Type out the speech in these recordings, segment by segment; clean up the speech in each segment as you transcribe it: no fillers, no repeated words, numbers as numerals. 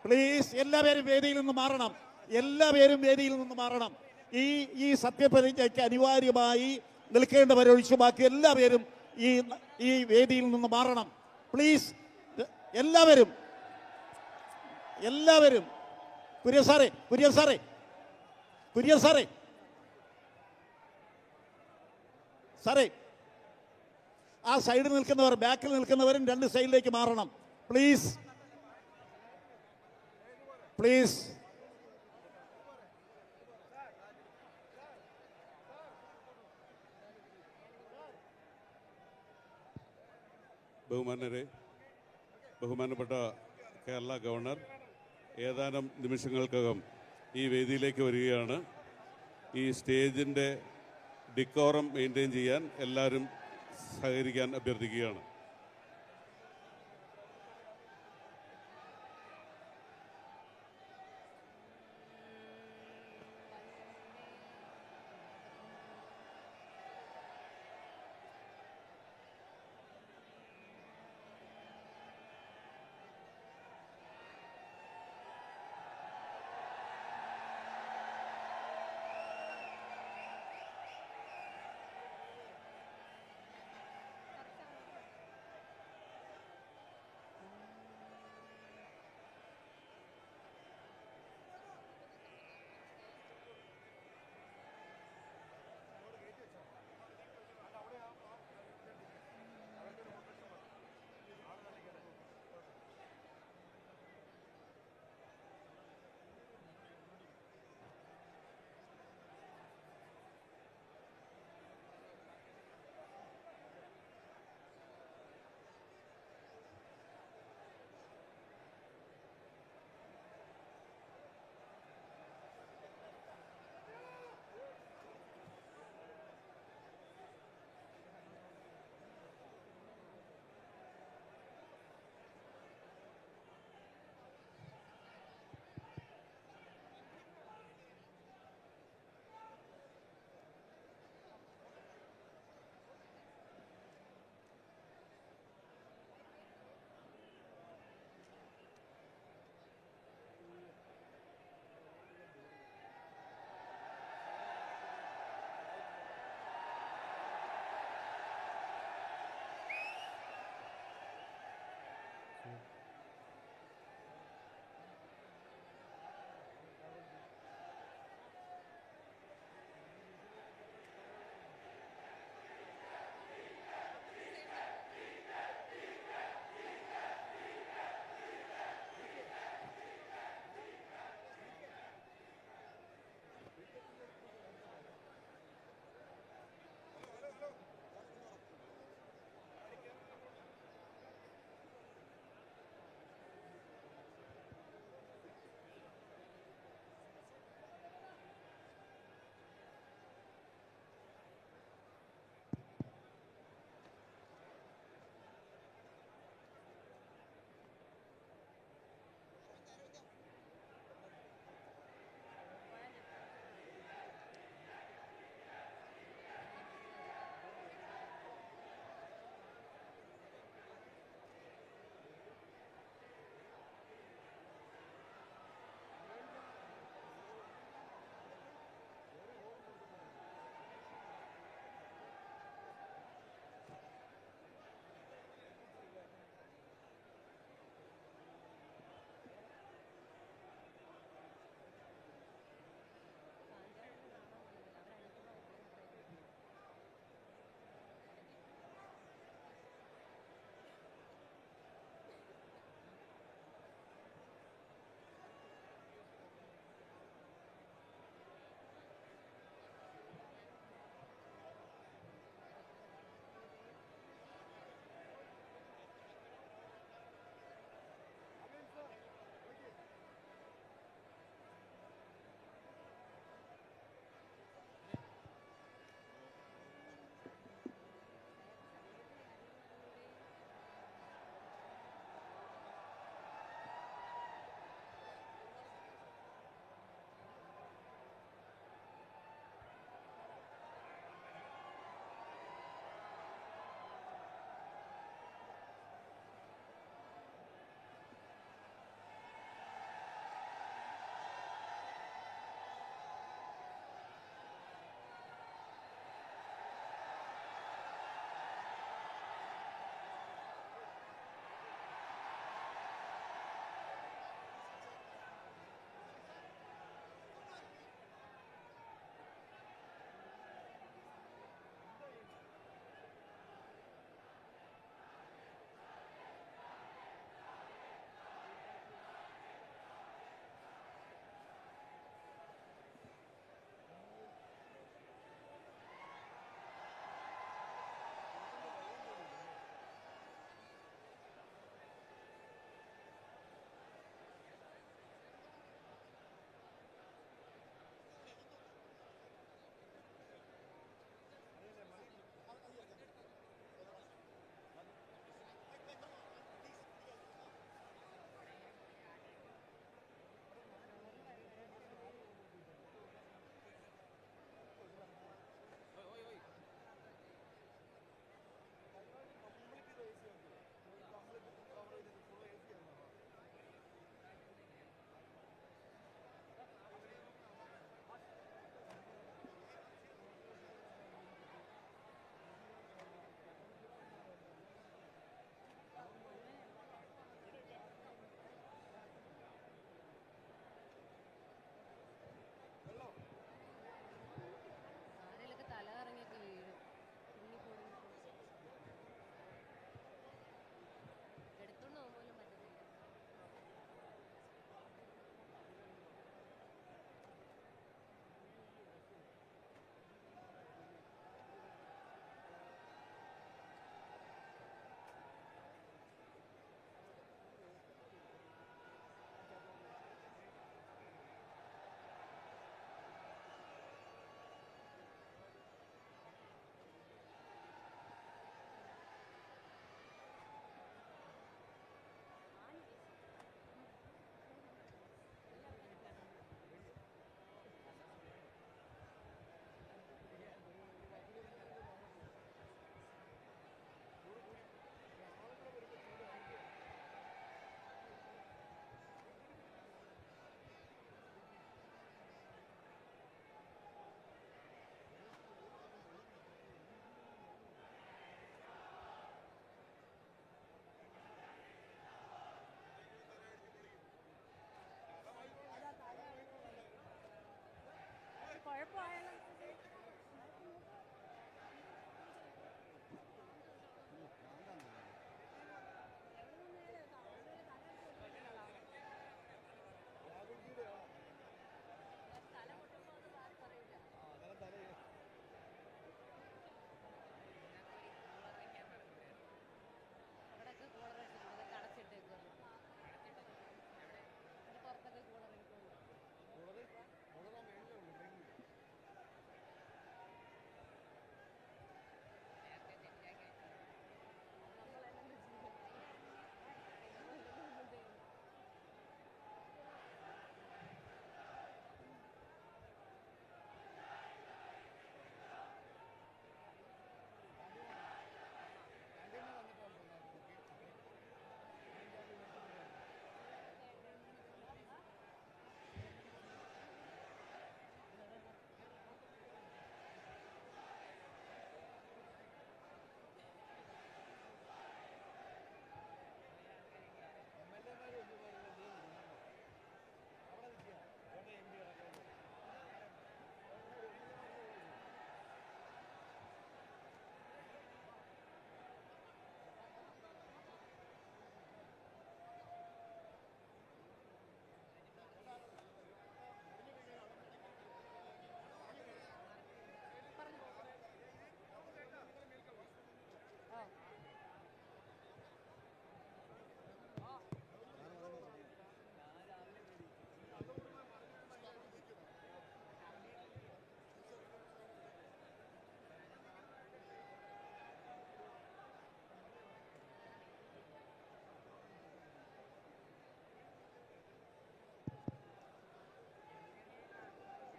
Please എല്ലാവരും വേദിയിൽ നിന്ന് മാറണം. എല്ലാവരും വേദിയിൽ നിന്ന് മാറണം. ഈ സത്യപ്രതിജ്ഞയ്ക്ക് അനിവാര്യമായി നിൽക്കേണ്ടവരൊഴിച്ച് ബാക്കി എല്ലാവരും ഈ വേദിയിൽ നിന്ന് മാറണം. പ്ലീസ് എല്ലാവരും. കുര്യൻ സാറേ ആ സൈഡിൽ നിൽക്കുന്നവർ, ബാക്കിൽ നിൽക്കുന്നവരും രണ്ട് സൈഡിലേക്ക് മാറണം. പ്ലീസ്. ബഹുമാനപ്പെട്ട കേരള ഗവർണർ ഏതാനും നിമിഷങ്ങൾക്കകം ഈ വേദിയിലേക്ക് വരികയാണ്. ഈ സ്റ്റേജിൻ്റെ ഡിക്കോറം മെയിൻറ്റെയിൻ ചെയ്യാൻ എല്ലാവരും സഹകരിക്കാൻ അഭ്യർത്ഥിക്കുകയാണ്.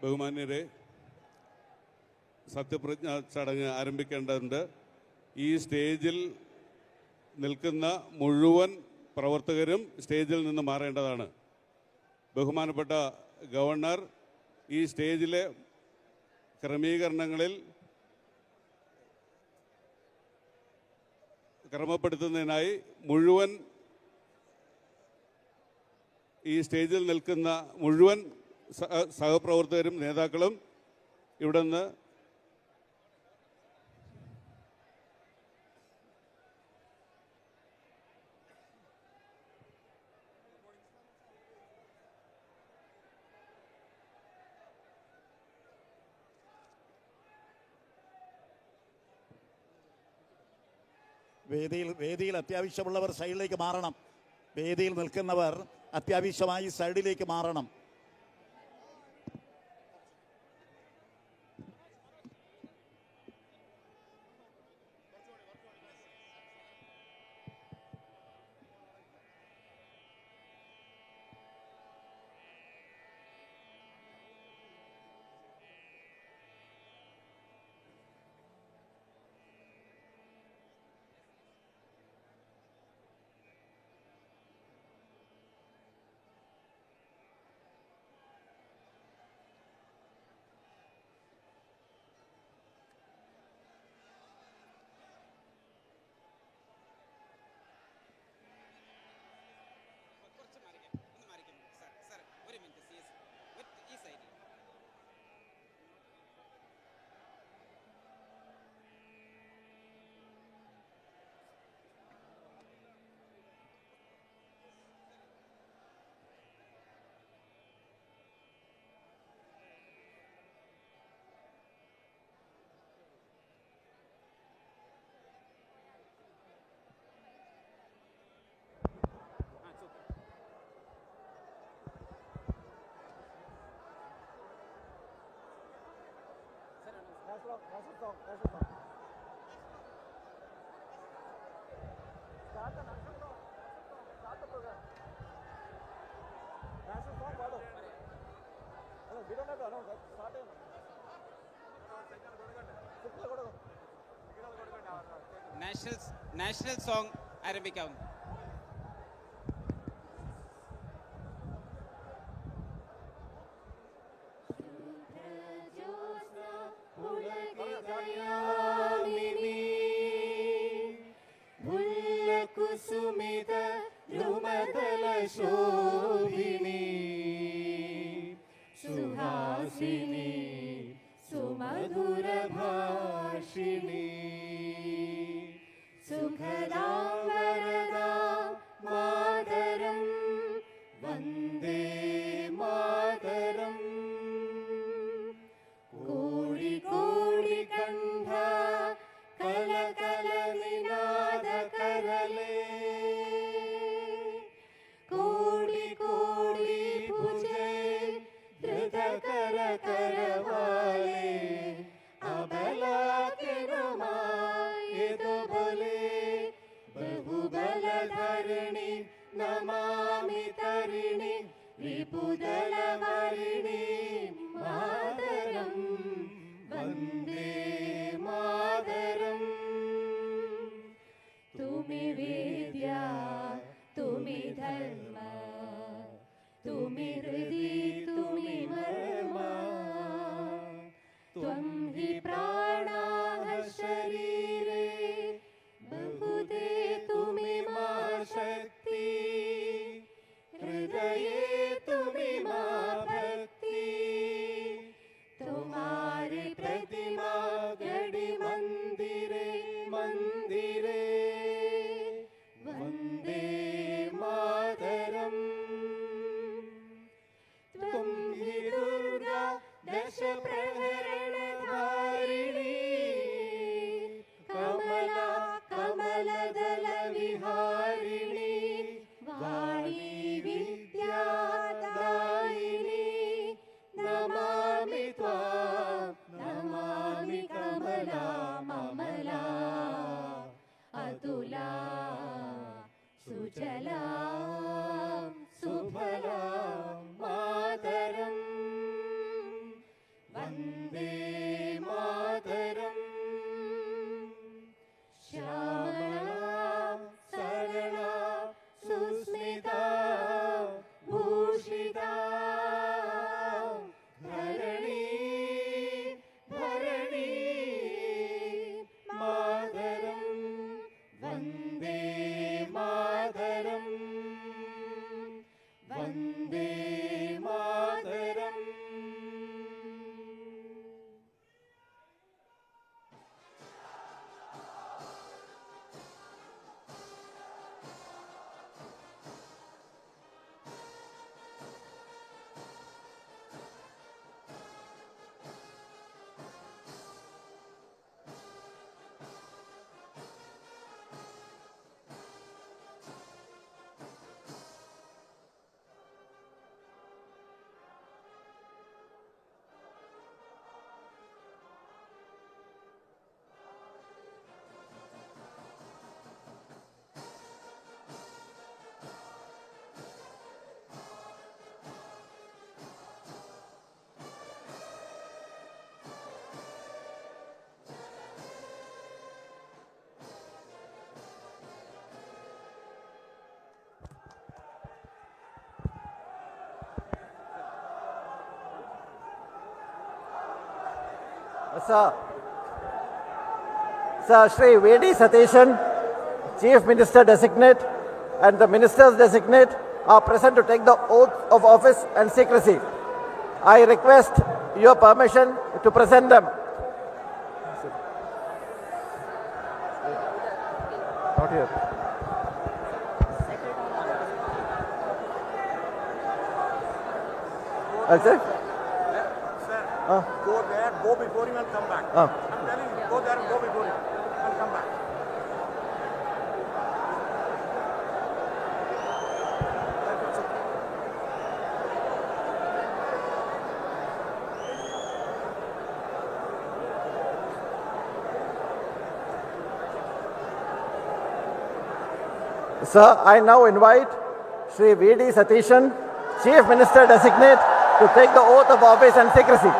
ബഹുമാന്യരെ, സത്യപ്രതിജ്ഞ ചടങ്ങ് ആരംഭിക്കേണ്ടതുണ്ട്. ഈ സ്റ്റേജിൽ നിൽക്കുന്ന മുഴുവൻ പ്രവർത്തകരും സ്റ്റേജിൽ നിന്ന് മാറേണ്ടതാണ്. ബഹുമാനപ്പെട്ട ഗവർണർ ഈ സ്റ്റേജിലെ ക്രമീകരണങ്ങളിൽ ക്രമപ്പെടുത്തുന്നതിനായി മുഴുവൻ ഈ സ്റ്റേജിൽ നിൽക്കുന്ന മുഴുവൻ സഹപ്രവർത്തകരും നേതാക്കളും ഇവിടെ നിന്ന് വേദിയിൽ അത്യാവശ്യമുള്ളവർ സൈഡിലേക്ക് മാറണം. വേദിയിൽ നിൽക്കുന്നവർ അത്യാവശ്യമായി സൈഡിലേക്ക് മാറണം. നാഷണൽ സോങ് ആരംഭിക്കാവുന്നു. കുസുമിത ദ്രുമദല ശോഭിനി സുഹാസിനി സുമധുര ഭാഷിണി സുഖദാം വരദാം മാതരം വന്ദേ മാതരം കോടി കോടി കണ്ഠ കല കല നിനാദ കരലേ കോടി കോടി ഭുജേ ധൃത കര കരവാലേ അബലാകിനുമായതു ബലേ ബഹുബലധരിണി നമാമി തരിണി വിപുദല വരിണി മാതരം വന്ദേ മാതരം തുമി വേദ്യ തുമി ധർമ്മ തുമി ഹൃദി തുമി മർമ്മ ത്വം ഹി പ്രാണാഃ ശരീരേ ബഹുദേ തുമി മാ ശക്തി ഹൃദയേ തുമി മാ ഭക്തി തുമാരി പ്രതിമാ ഗടി മന്ദിരേ മന്ദിരേ വന്ദേ മാതരം ത്വം ഹി ദുർഗാ ദശ പ്രഹരണധാരിണി കമലാ കമലദല വിഹാരിണി വാണി വിദ്യാദായിനി നമാമി ത്വാം Namami Kamala മമലാ അതുലാ സുജലാ സുഫലാ Mataram Sir, Shri V.D. Satishan, Chief Minister Designate, and the Ministers Designate are present to take the oath of office and secrecy. I request your permission to present them. Not here. I'll say? Go there, go before him and come back. I'm telling you, go there and go before him and come back. Sir, I now invite Shri V.D. Satishan, Chief Minister Designate, to take the oath of office and secrecy.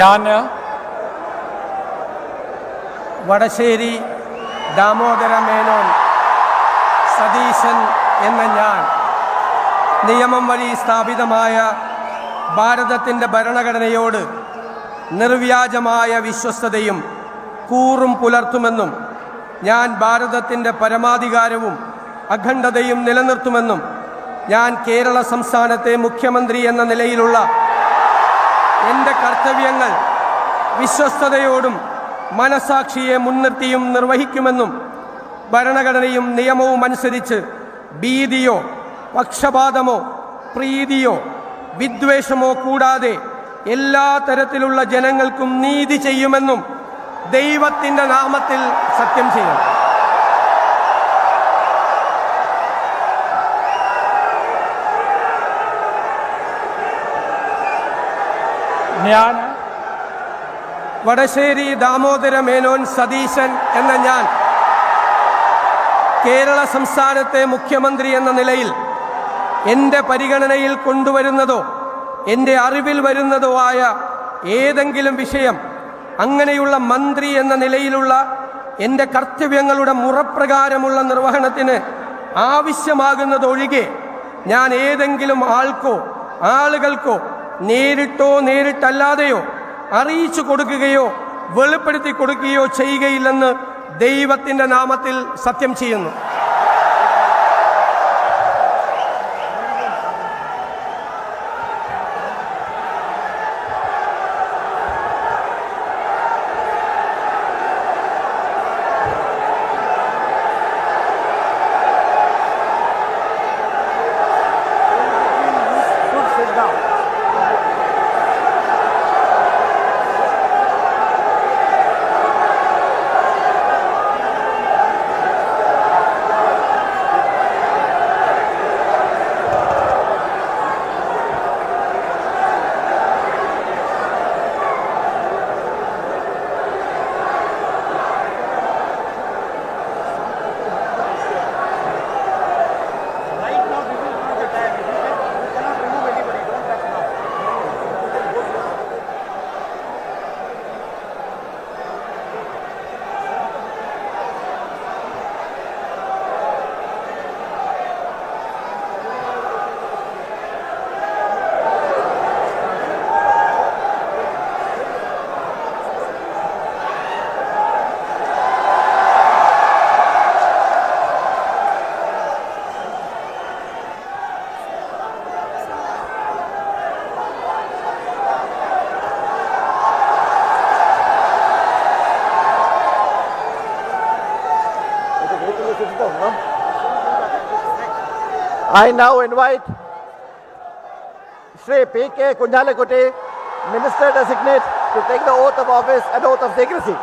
ഞാൻ വടശ്ശേരി ദാമോദര മേനോൻ സതീശൻ എന്ന ഞാൻ നിയമം വഴി സ്ഥാപിതമായ ഭാരതത്തിൻ്റെ ഭരണഘടനയോട് നിർവ്യാജമായ വിശ്വസ്തതയും കൂറും പുലർത്തുമെന്നും ഞാൻ ഭാരതത്തിൻ്റെ പരമാധികാരവും അഖണ്ഡതയും നിലനിർത്തുമെന്നും ഞാൻ കേരള സംസ്ഥാനത്തെ മുഖ്യമന്ത്രി എന്ന നിലയിലുള്ള എൻ്റെ കർത്തവ്യങ്ങൾ വിശ്വസ്തയോടും മനസാക്ഷിയെ മുൻനിർത്തിയും നിർവഹിക്കുമെന്നും ഭരണഘടനയും നിയമവും അനുസരിച്ച് ഭീതിയോ പക്ഷപാതമോ പ്രീതിയോ വിദ്വേഷമോ കൂടാതെ എല്ലാ തരത്തിലുള്ള ജനങ്ങൾക്കും നീതി ചെയ്യുമെന്നും ദൈവത്തിൻ്റെ നാമത്തിൽ സത്യം ചെയ്യും. ഞാൻ വടശ്ശേരി ദാമോദര മേനോൻ സതീശൻ എന്ന ഞാൻ കേരള സംസ്ഥാനത്തെ മുഖ്യമന്ത്രി എന്ന നിലയിൽ എൻ്റെ പരിഗണനയിൽ കൊണ്ടുവരുന്നതോ എൻ്റെ അറിവിൽ വരുന്നതോ ആയ ഏതെങ്കിലും വിഷയം അങ്ങനെയുള്ള മന്ത്രി എന്ന നിലയിലുള്ള എൻ്റെ കർത്തവ്യങ്ങളുടെ മുറപ്രകാരമുള്ള നിർവഹണത്തിന് ആവശ്യമാകുന്നതൊഴികെ ഞാൻ ഏതെങ്കിലും ആൾക്കോ ആളുകൾക്കോ നേരിട്ടോ നേരിട്ടല്ലാതെയോ അറിയിച്ചു കൊടുക്കുകയോ വെളിപ്പെടുത്തി കൊടുക്കുകയോ ചെയ്യുകയില്ലെന്ന് ദൈവത്തിൻ്റെ നാമത്തിൽ സത്യം ചെയ്യുന്നു. I now invite Shri P.K. Kunjalakutti, Minister Designate, to take the oath of office and oath of secrecy.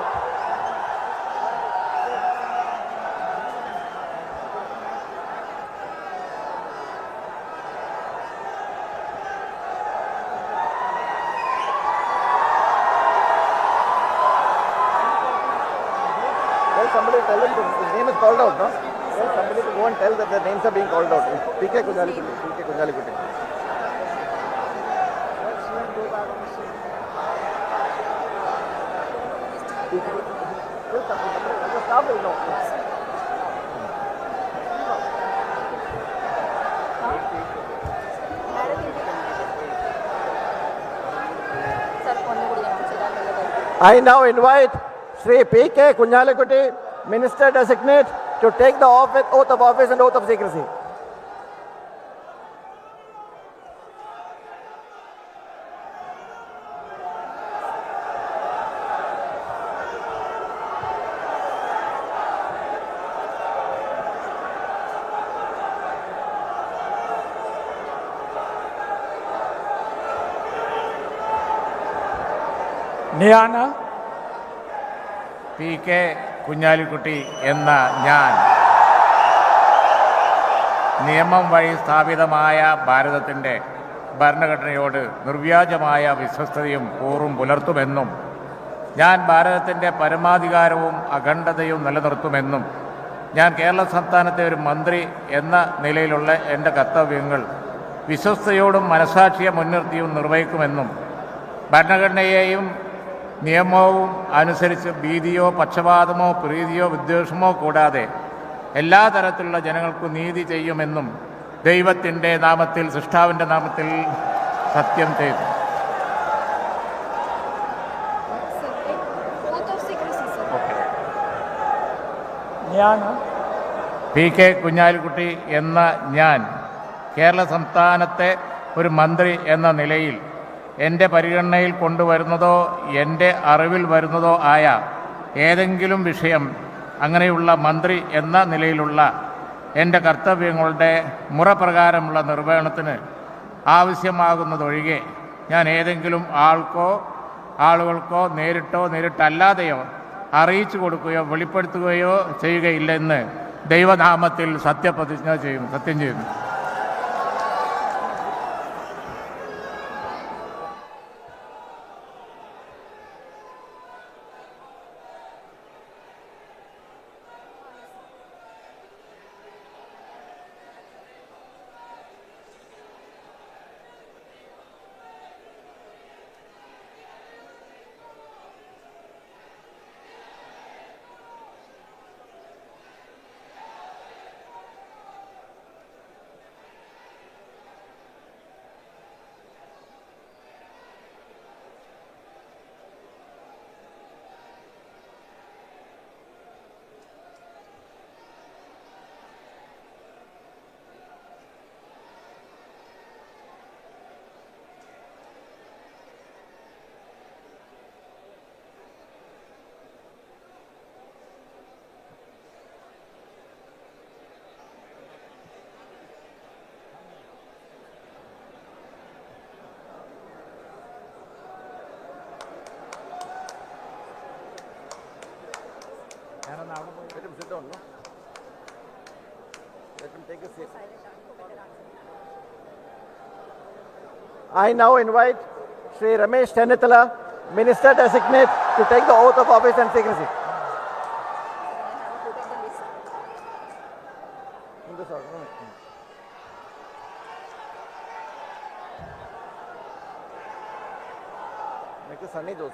tell him his name is called out, no? Tell somebody to go and tell that the names are being called out. PK Kunjalikutti. PK Kunjalikutti. The staff will know. I now invite Shri PK Kunjalikutti, Minister Designate, to take the oath of office and oath of secrecy. ഞാൻ PK Kunhalikutty എന്ന ഞാൻ നിയമം വഴി സ്ഥാപിതമായ ഭാരതത്തിൻ്റെ ഭരണഘടനയോട് നിർവ്യാജമായ വിശ്വസ്തതയും കൂറും പുലർത്തുമെന്നും ഞാൻ ഭാരതത്തിൻ്റെ പരമാധികാരവും അഖണ്ഡതയും നിലനിർത്തുമെന്നും ഞാൻ കേരള സംസ്ഥാനത്തെ ഒരു മന്ത്രി എന്ന നിലയിലുള്ള എൻ്റെ കർത്തവ്യങ്ങൾ വിശ്വസ്തയോടും മനസാക്ഷിയെ മുൻനിർത്തിയും നിർവഹിക്കുമെന്നും ഭരണഘടനയെയും നിയമവും അനുസരിച്ച് ഭീതിയോ പക്ഷപാതമോ പ്രീതിയോ വിദ്വേഷമോ കൂടാതെ എല്ലാ തരത്തിലുള്ള ജനങ്ങൾക്കും നീതി ചെയ്യുമെന്നും ദൈവത്തിൻ്റെ നാമത്തിൽ സൃഷ്ടാവിൻ്റെ നാമത്തിൽ സത്യം ചെയ്തു. ഞാൻ PK കുഞ്ഞാലിക്കുട്ടി എന്ന ഞാൻ കേരള സംസ്ഥാനത്തെ ഒരു മന്ത്രി എന്ന നിലയിൽ എൻ്റെ പരിഗണനയിൽ കൊണ്ടുവരുന്നതോ എൻ്റെ അറിവിൽ വരുന്നതോ ആയ ഏതെങ്കിലും വിഷയം അങ്ങനെയുള്ള മന്ത്രി എന്ന നിലയിലുള്ള എൻ്റെ കർത്തവ്യങ്ങളുടെ മുറപ്രകാരമുള്ള നിർവഹണത്തിന് ആവശ്യമാകുന്നതൊഴികെ ഞാൻ ഏതെങ്കിലും ആളുകൾക്കോ നേരിട്ടോ നേരിട്ടല്ലാതെയോ അറിയിച്ചു കൊടുക്കുകയോ വെളിപ്പെടുത്തുകയോ ചെയ്യുകയില്ലെന്ന് ദൈവനാമത്തിൽ സത്യം ചെയ്യുന്നു. Let him sit down, no? Let him take a seat. I now invite Shri Ramesh Chennithala, Minister Designate, to take the oath of office and secrecy. In this order, no? Make a sunny dose.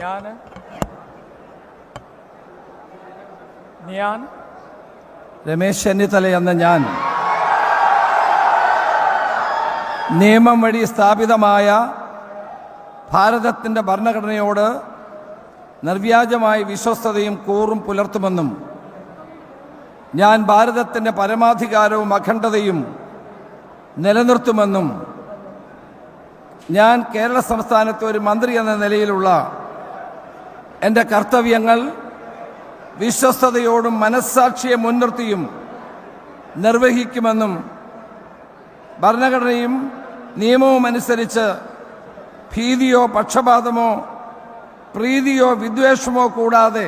ഞാൻ രമേശ് ചെന്നിത്തല എന്ന ഞാൻ നിയമം വഴി സ്ഥാപിതമായ ഭാരതത്തിൻ്റെ ഭരണഘടനയോട് നിർവ്യാജമായ വിശ്വസ്തതയും കൂറും പുലർത്തുമെന്നും ഞാൻ ഭാരതത്തിൻ്റെ പരമാധികാരവും അഖണ്ഡതയും നിലനിർത്തുമെന്നും ഞാൻ കേരള സംസ്ഥാനത്തെ ഒരു മന്ത്രി എന്ന നിലയിലുള്ള എൻ്റെ കർത്തവ്യങ്ങൾ വിശ്വസ്തയോടും മനസ്സാക്ഷിയെ മുൻനിർത്തിയും നിർവഹിക്കുമെന്നും ഭരണഘടനയും നിയമവും അനുസരിച്ച് ഭീതിയോ പക്ഷപാതമോ പ്രീതിയോ വിദ്വേഷമോ കൂടാതെ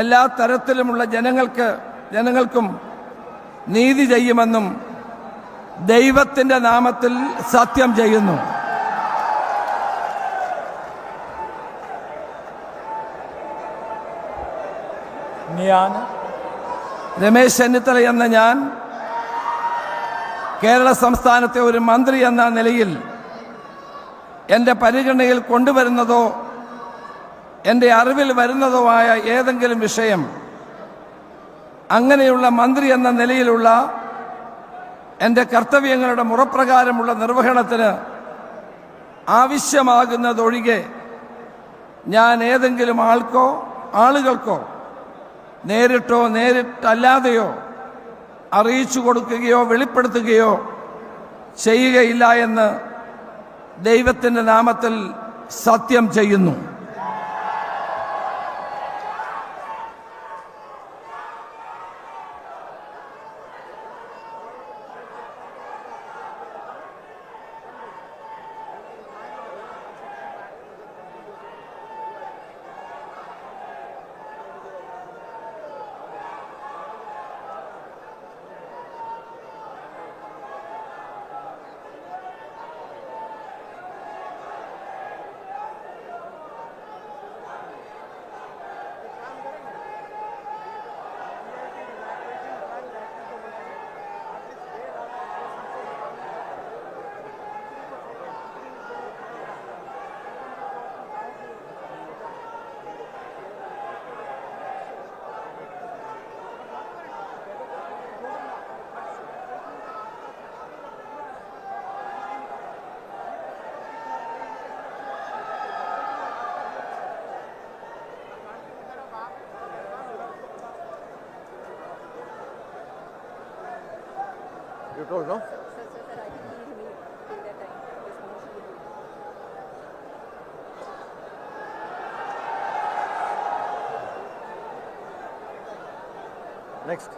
എല്ലാ തരത്തിലുമുള്ള ജനങ്ങൾക്കും നീതി ചെയ്യുമെന്നും ദൈവത്തിൻ്റെ നാമത്തിൽ സത്യം ചെയ്യുന്നു. ഞാൻ രമേശ് ചെന്നിത്തല എന്ന ഞാൻ കേരള സംസ്ഥാനത്തെ ഒരു മന്ത്രി എന്ന നിലയിൽ എൻ്റെ പരിഗണനയിൽ കൊണ്ടുവരുന്നതോ എൻ്റെ അറിവിൽ വരുന്നതോ ആയ ഏതെങ്കിലും വിഷയം അങ്ങനെയുള്ള മന്ത്രി എന്ന നിലയിലുള്ള എൻ്റെ കർത്തവ്യങ്ങളുടെ മുറപ്രകാരമുള്ള നിർവഹണത്തിന് ആവശ്യമാകുന്നതൊഴികെ ഞാൻ ഏതെങ്കിലും ആളുകൾക്കോ നേരിട്ടോ നേരിട്ടല്ലാതെയോ അറിയിച്ചു കൊടുക്കുകയോ വെളിപ്പെടുത്തുകയോ ചെയ്യുകയില്ല എന്ന് ദൈവത്തിൻ്റെ നാമത്തിൽ സത്യം ചെയ്യുന്നു. You told, no? Next.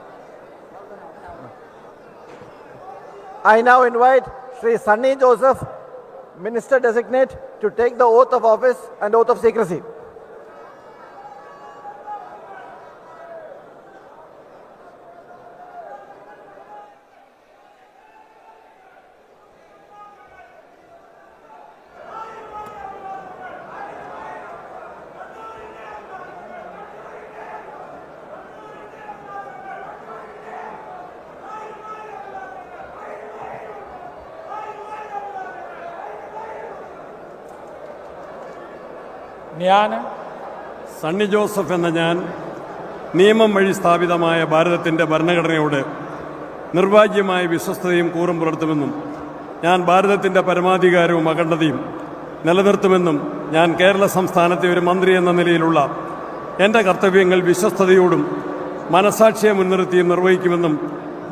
I now invite Sri Sunny Joseph, Minister Designate, to take the oath of office and oath of secrecy. ഞാൻ സണ്ണി ജോസഫ് എന്ന ഞാൻ നിയമം വഴി സ്ഥാപിതമായ ഭാരതത്തിൻ്റെ ഭരണഘടനയോട് നിർവാജ്യമായ വിശ്വസ്തതയും കൂറും പുലർത്തുമെന്നും ഞാൻ ഭാരതത്തിൻ്റെ പരമാധികാരവും അഖണ്ഡതയും നിലനിർത്തുമെന്നും ഞാൻ കേരള സംസ്ഥാനത്തെ ഒരു മന്ത്രി എന്ന നിലയിലുള്ള എൻ്റെ കർത്തവ്യങ്ങൾ വിശ്വസ്തയോടും മനസാക്ഷിയെ മുൻനിർത്തിയും നിർവഹിക്കുമെന്നും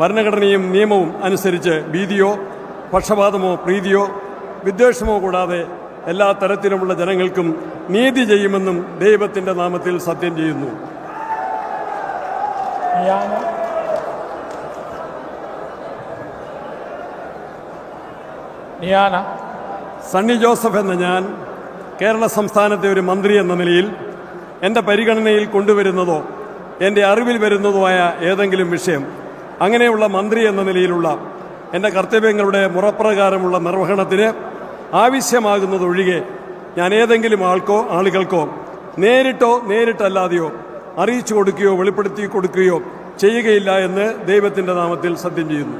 ഭരണഘടനയും നിയമവും അനുസരിച്ച് ഭീതിയോ പക്ഷപാതമോ പ്രീതിയോ വിദ്വേഷമോ കൂടാതെ എല്ലാ തരത്തിലുമുള്ള ജനങ്ങൾക്കും നീതി ചെയ്യുമെന്നും ദൈവത്തിൻ്റെ നാമത്തിൽ സത്യം ചെയ്യുന്നു. സണ്ണി ജോസഫ് എന്ന ഞാൻ കേരള സംസ്ഥാനത്തെ ഒരു മന്ത്രി എന്ന നിലയിൽ എൻ്റെ പരിഗണനയിൽ കൊണ്ടുവരുന്നതോ എൻ്റെ അറിവിൽ വരുന്നതോ ആയ ഏതെങ്കിലും വിഷയം അങ്ങനെയുള്ള മന്ത്രി എന്ന നിലയിലുള്ള എൻ്റെ കർത്തവ്യങ്ങളുടെ മുറപ്രകാരമുള്ള നിർവഹണത്തിന് ആവശ്യമാകുന്നതൊഴികെ ഞാൻ ഏതെങ്കിലും ആളുകൾക്കോ നേരിട്ടോ നേരിട്ടല്ലാതെയോ അറിയിച്ചു കൊടുക്കുകയോ വെളിപ്പെടുത്തി കൊടുക്കുകയോ ചെയ്യുകയില്ല എന്ന് ദൈവത്തിൻ്റെ നാമത്തിൽ സത്യം ചെയ്യുന്നു.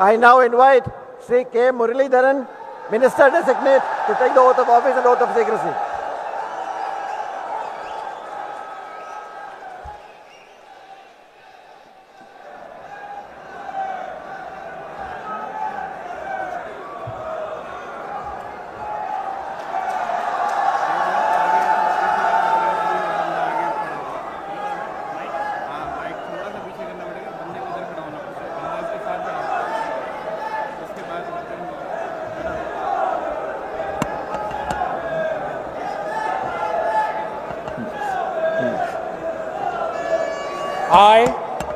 I now invite Sri K. Muralidharan, Minister Designate, to take the oath of office and oath of secrecy.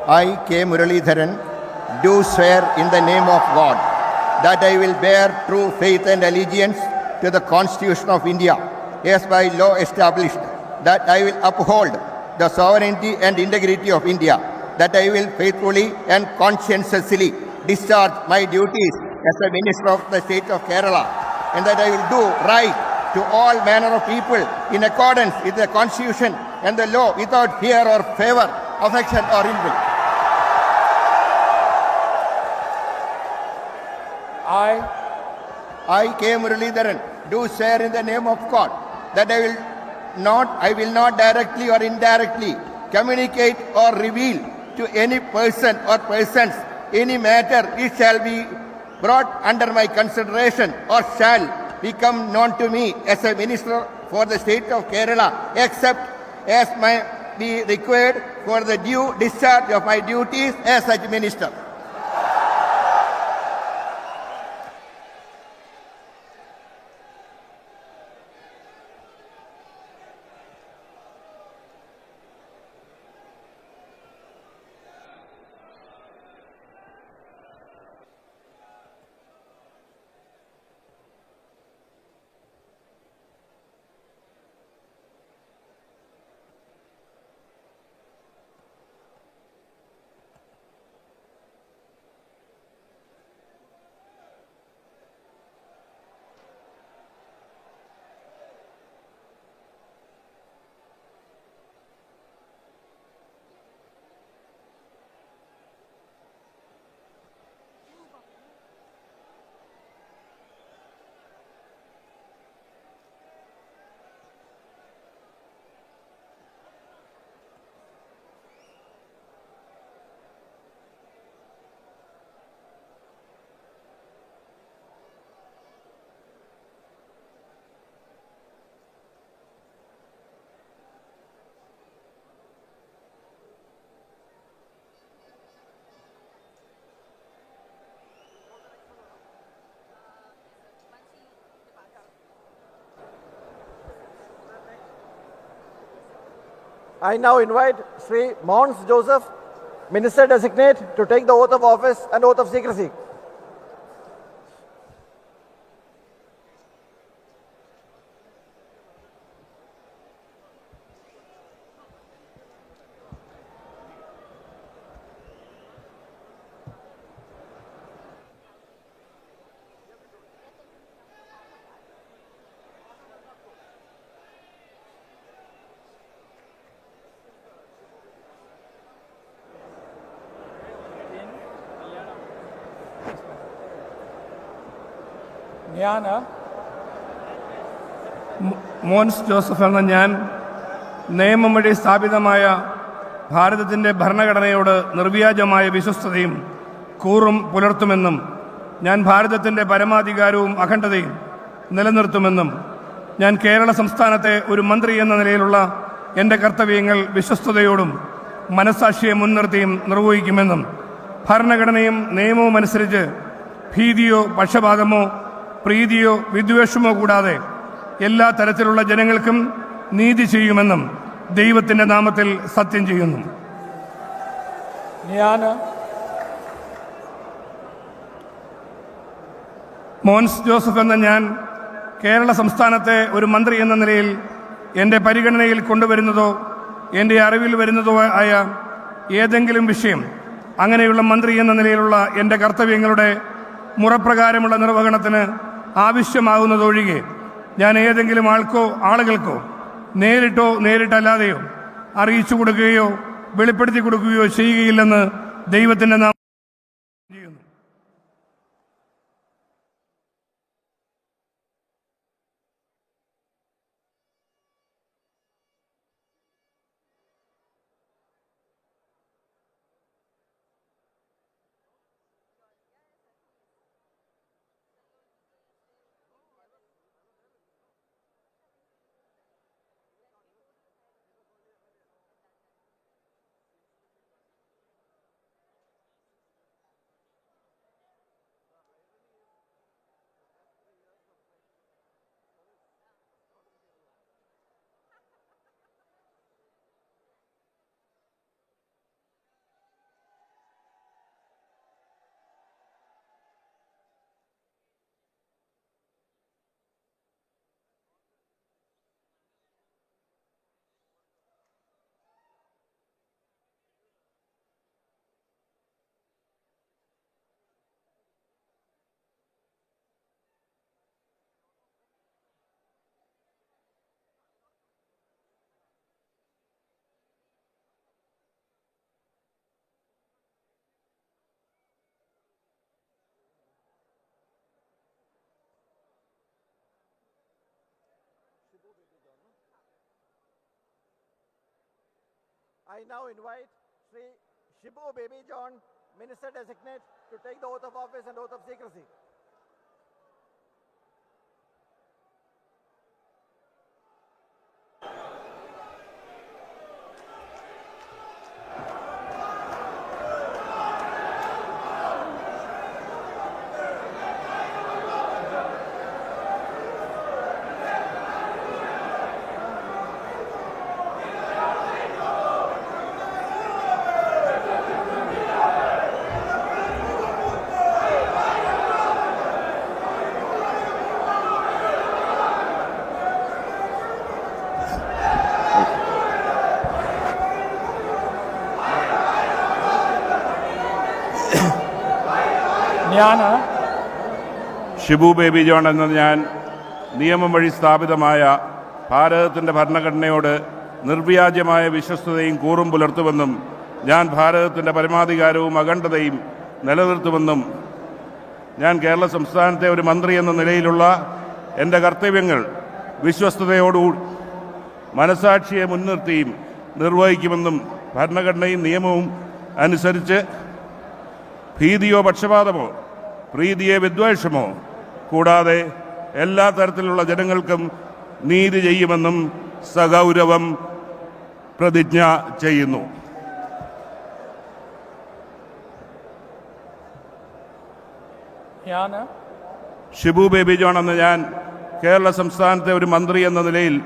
I, K. Muralidharan, do swear in the name of God that I will bear true faith and allegiance to the Constitution of India as by law established, that I will uphold the sovereignty and integrity of India, that I will faithfully and conscientiously discharge my duties as a Minister of the State of Kerala, and that I will do right to all manner of people in accordance with the Constitution and the law without fear or favor, affection or ill will. I, K. Muralidharan, do swear in the name of God that I will not directly or indirectly communicate or reveal to any person or persons any matter which shall be brought under my consideration or shall become known to me as a Minister for the State of Kerala, except as may be required for the due discharge of my duties as such Minister. I now invite Sri Mons Joseph, Minister Designate, to take the oath of office and oath of secrecy. ഞാൻ Mons Joseph എന്ന ഞാൻ നിയമം വഴി സ്ഥാപിതമായ ഭാരതത്തിൻ്റെ ഭരണഘടനയോട് നിർവ്യാജമായ വിശ്വസ്തതയും കൂറും പുലർത്തുമെന്നും ഞാൻ ഭാരതത്തിൻ്റെ പരമാധികാരവും അഖണ്ഡതയും നിലനിർത്തുമെന്നും ഞാൻ കേരള സംസ്ഥാനത്തെ ഒരു മന്ത്രി എന്ന നിലയിലുള്ള എൻ്റെ കർത്തവ്യങ്ങൾ വിശ്വസ്തയോടും മനസ്സാക്ഷിയെ മുൻനിർത്തിയും നിർവഹിക്കുമെന്നും ഭരണഘടനയും നിയമവും അനുസരിച്ച് ഭീതിയോ പക്ഷപാതമോ പ്രീതിയോ വിദ്വേഷമോ കൂടാതെ എല്ലാ തരത്തിലുള്ള ജനങ്ങൾക്കും നീതി ചെയ്യുമെന്നും ദൈവത്തിൻ്റെ നാമത്തിൽ സത്യം ചെയ്യുന്നു. ഞാൻ മോൻസ് ജോസഫ് എന്ന ഞാൻ കേരള സംസ്ഥാനത്തെ ഒരു മന്ത്രി എന്ന നിലയിൽ എൻ്റെ പരിഗണനയിൽ കൊണ്ടുവരുന്നതോ എൻ്റെ അറിവിൽ വരുന്നതോ ആയ ഏതെങ്കിലും വിഷയം അങ്ങനെയുള്ള മന്ത്രി എന്ന നിലയിലുള്ള എൻ്റെ കർത്തവ്യങ്ങളുടെ മുറപ്രകാരമുള്ള നിർവഹണത്തിന് ആവശ്യമാകുന്നതൊഴികെ ഞാൻ ഏതെങ്കിലും ആളുകൾക്കോ നേരിട്ടോ നേരിട്ടല്ലാതെയോ അറിയിച്ചു കൊടുക്കുകയോ വെളിപ്പെടുത്തി കൊടുക്കുകയോ ചെയ്യുകയില്ലെന്ന് ദൈവത്തിൻ്റെ നാമത്തിൽ ചെയ്യുന്നു. I now invite Sri Shibu Baby John, Minister Designate, to take the oath of office and oath of secrecy. ഞാൻ ഷിബു ബേബി ജോൺ എന്ന ഞാൻ നിയമം വഴി സ്ഥാപിതമായ ഭാരതത്തിൻ്റെ ഭരണഘടനയോട് നിർവ്യാജമായ വിശ്വസ്തതയും കൂറും പുലർത്തുമെന്നും ഞാൻ ഭാരതത്തിൻ്റെ പരമാധികാരവും അഖണ്ഡതയും നിലനിർത്തുമെന്നും ഞാൻ കേരള സംസ്ഥാനത്തെ ഒരു മന്ത്രി എന്ന നിലയിലുള്ള എൻ്റെ കർത്തവ്യങ്ങൾ വിശ്വസ്തയോടു മനസാക്ഷിയെ മുൻനിർത്തിയും നിർവഹിക്കുമെന്നും ഭരണഘടനയും നിയമവും അനുസരിച്ച് ഭീതിയോ പക്ഷപാതമോ പ്രീതിയെ വിദ്വേഷമോ കൂടാതെ എല്ലാ തരത്തിലുള്ള ജനങ്ങൾക്കും നീതി ചെയ്യുമെന്നും സഗൗരവം പ്രതിജ്ഞ ചെയ്യുന്നു. ഞാൻ ഷിബു ബേബി ജോൺ എന്ന ഞാൻ കേരള സംസ്ഥാനത്തെ ഒരു മന്ത്രി എന്ന നിലയിൽ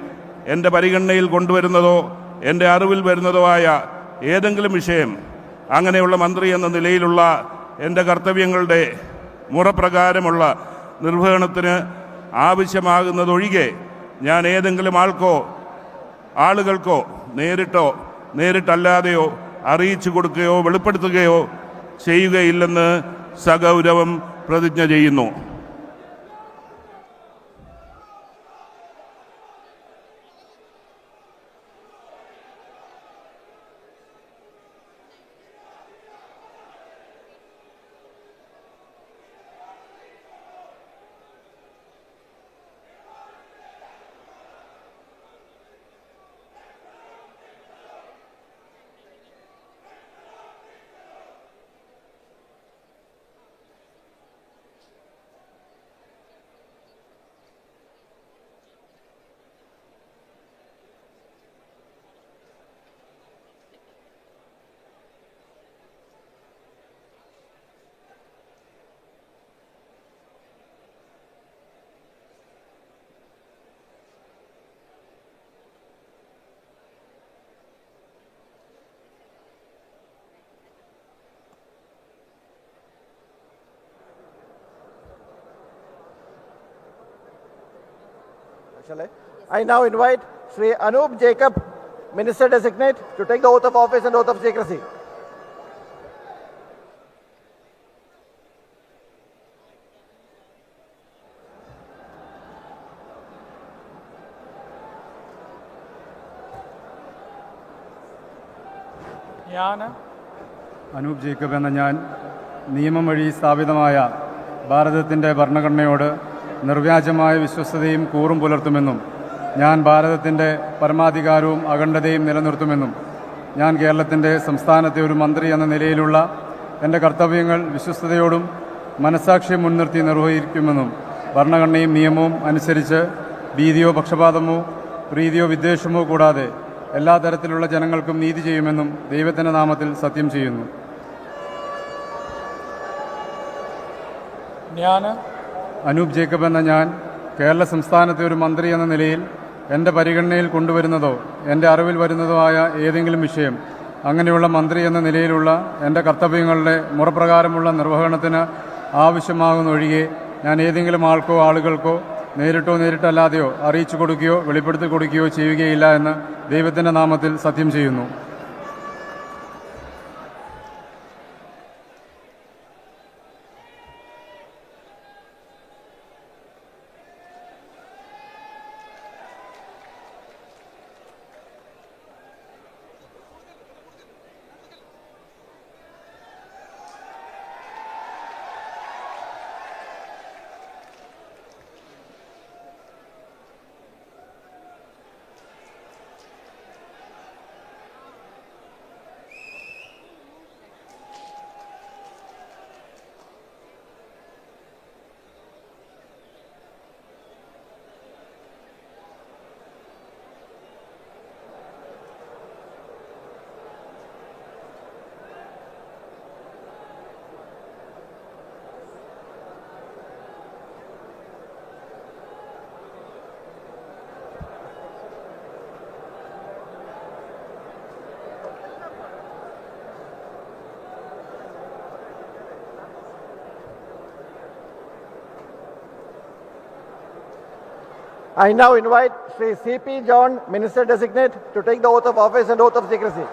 എൻ്റെ പരിഗണനയിൽ കൊണ്ടുവരുന്നതോ എൻ്റെ അറിവിൽ വരുന്നതോ ആയ ഏതെങ്കിലും വിഷയം അങ്ങനെയുള്ള മന്ത്രി എന്ന നിലയിലുള്ള എൻ്റെ കർത്തവ്യങ്ങളുടെ മുറപ്രകാരമുള്ള നിർവഹണത്തിന് ആവശ്യമാകുന്നതൊഴികെ ഞാൻ ഏതെങ്കിലും ആളുകൾക്കോ നേരിട്ടല്ലാതെയോ അറിയിച്ചു കൊടുക്കുകയോ വെളിപ്പെടുത്തുകയോ ചെയ്യുകയില്ലെന്ന് സഗൗരവം പ്രതിജ്ഞ ചെയ്യുന്നു. I now invite Sri Anup Jacob, Minister Designate, to take the oath of office and oath of secrecy. ഞാൻ അനൂപ് ജേക്കബ് എന്ന ഞാൻ നിയമം വഴി സ്ഥാപിതമായ ഭാരതത്തിൻ്റെ ഭരണഘടനയോട് നിർവ്യാജമായ വിശ്വസ്തതയും കൂറും പുലർത്തുമെന്നും ഞാൻ ഭാരതത്തിൻ്റെ പരമാധികാരവും അഖണ്ഡതയും നിലനിർത്തുമെന്നും ഞാൻ കേരളത്തിൻ്റെ സംസ്ഥാനത്തെ ഒരു മന്ത്രി എന്ന നിലയിലുള്ള എൻ്റെ കർത്തവ്യങ്ങൾ വിശ്വസ്തയോടും മനസാക്ഷിയെ മുൻനിർത്തി നിർവഹിക്കുമെന്നും ഭരണഘടനയും നിയമവും അനുസരിച്ച് ഭീതിയോ പക്ഷപാതമോ പ്രീതിയോ വിദ്വേഷമോ കൂടാതെ എല്ലാ തരത്തിലുള്ള ജനങ്ങൾക്കും നീതി ചെയ്യുമെന്നും ദൈവത്തിൻ്റെ നാമത്തിൽ സത്യം ചെയ്യുന്നു. ഞാൻ അനൂപ് ജേക്കബ് എന്ന ഞാൻ കേരള സംസ്ഥാനത്തെ ഒരു മന്ത്രി എന്ന നിലയിൽ എൻ്റെ പരിഗണനയിൽ കൊണ്ടുവരുന്നതോ എൻ്റെ അറിവിൽ വരുന്നതോ ആയ ഏതെങ്കിലും വിഷയം അങ്ങനെയുള്ള മന്ത്രി എന്ന നിലയിലുള്ള എൻ്റെ കർത്തവ്യങ്ങളുടെ മുറപ്രകാരമുള്ള നിർവഹണത്തിന് ആവശ്യമാകുന്നൊഴികെ ഞാൻ ഏതെങ്കിലും ആളുകൾക്കോ നേരിട്ടല്ലാതെയോ അറിയിച്ചു കൊടുക്കുകയോ വെളിപ്പെടുത്തി കൊടുക്കുകയോ ചെയ്യുകയില്ല എന്ന് ദൈവത്തിൻ്റെ നാമത്തിൽ സത്യം ചെയ്യുന്നു. I now invite Sri C.P. John, Minister Designate, to take the oath of office and oath of secrecy.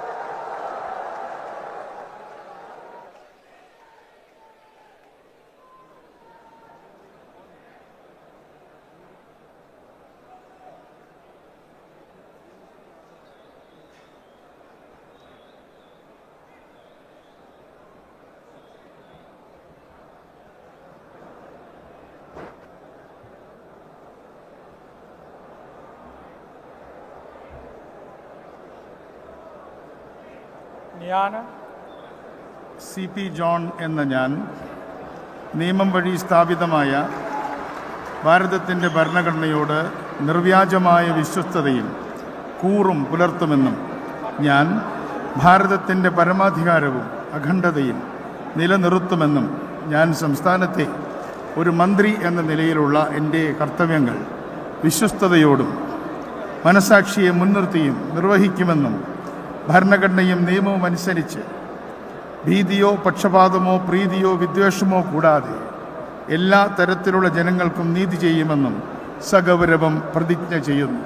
ഞാൻ C.P. ജോൺ എന്ന ഞാൻ നിയമം വഴി സ്ഥാപിതമായ ഭാരതത്തിൻ്റെ ഭരണഘടനയോട് നിർവ്യാജമായ വിശ്വസ്തതയും കൂറും പുലർത്തുമെന്നും ഞാൻ ഭാരതത്തിൻ്റെ പരമാധികാരവും അഖണ്ഡതയും നിലനിർത്തുമെന്നും ഞാൻ സംസ്ഥാനത്തെ ഒരു മന്ത്രി എന്ന നിലയിലുള്ള എൻ്റെ കർത്തവ്യങ്ങൾ വിശ്വസ്തയോടും മനസാക്ഷിയെ മുൻനിർത്തിയും നിർവഹിക്കുമെന്നും ഭരണഘടനയും നിയമവും അനുസരിച്ച് ഭീതിയോ പക്ഷപാതമോ പ്രീതിയോ വിദ്വേഷമോ കൂടാതെ എല്ലാ തരത്തിലുള്ള ജനങ്ങൾക്കും നീതി ചെയ്യുമെന്നും സഗൗരവം പ്രതിജ്ഞ ചെയ്യുന്നു.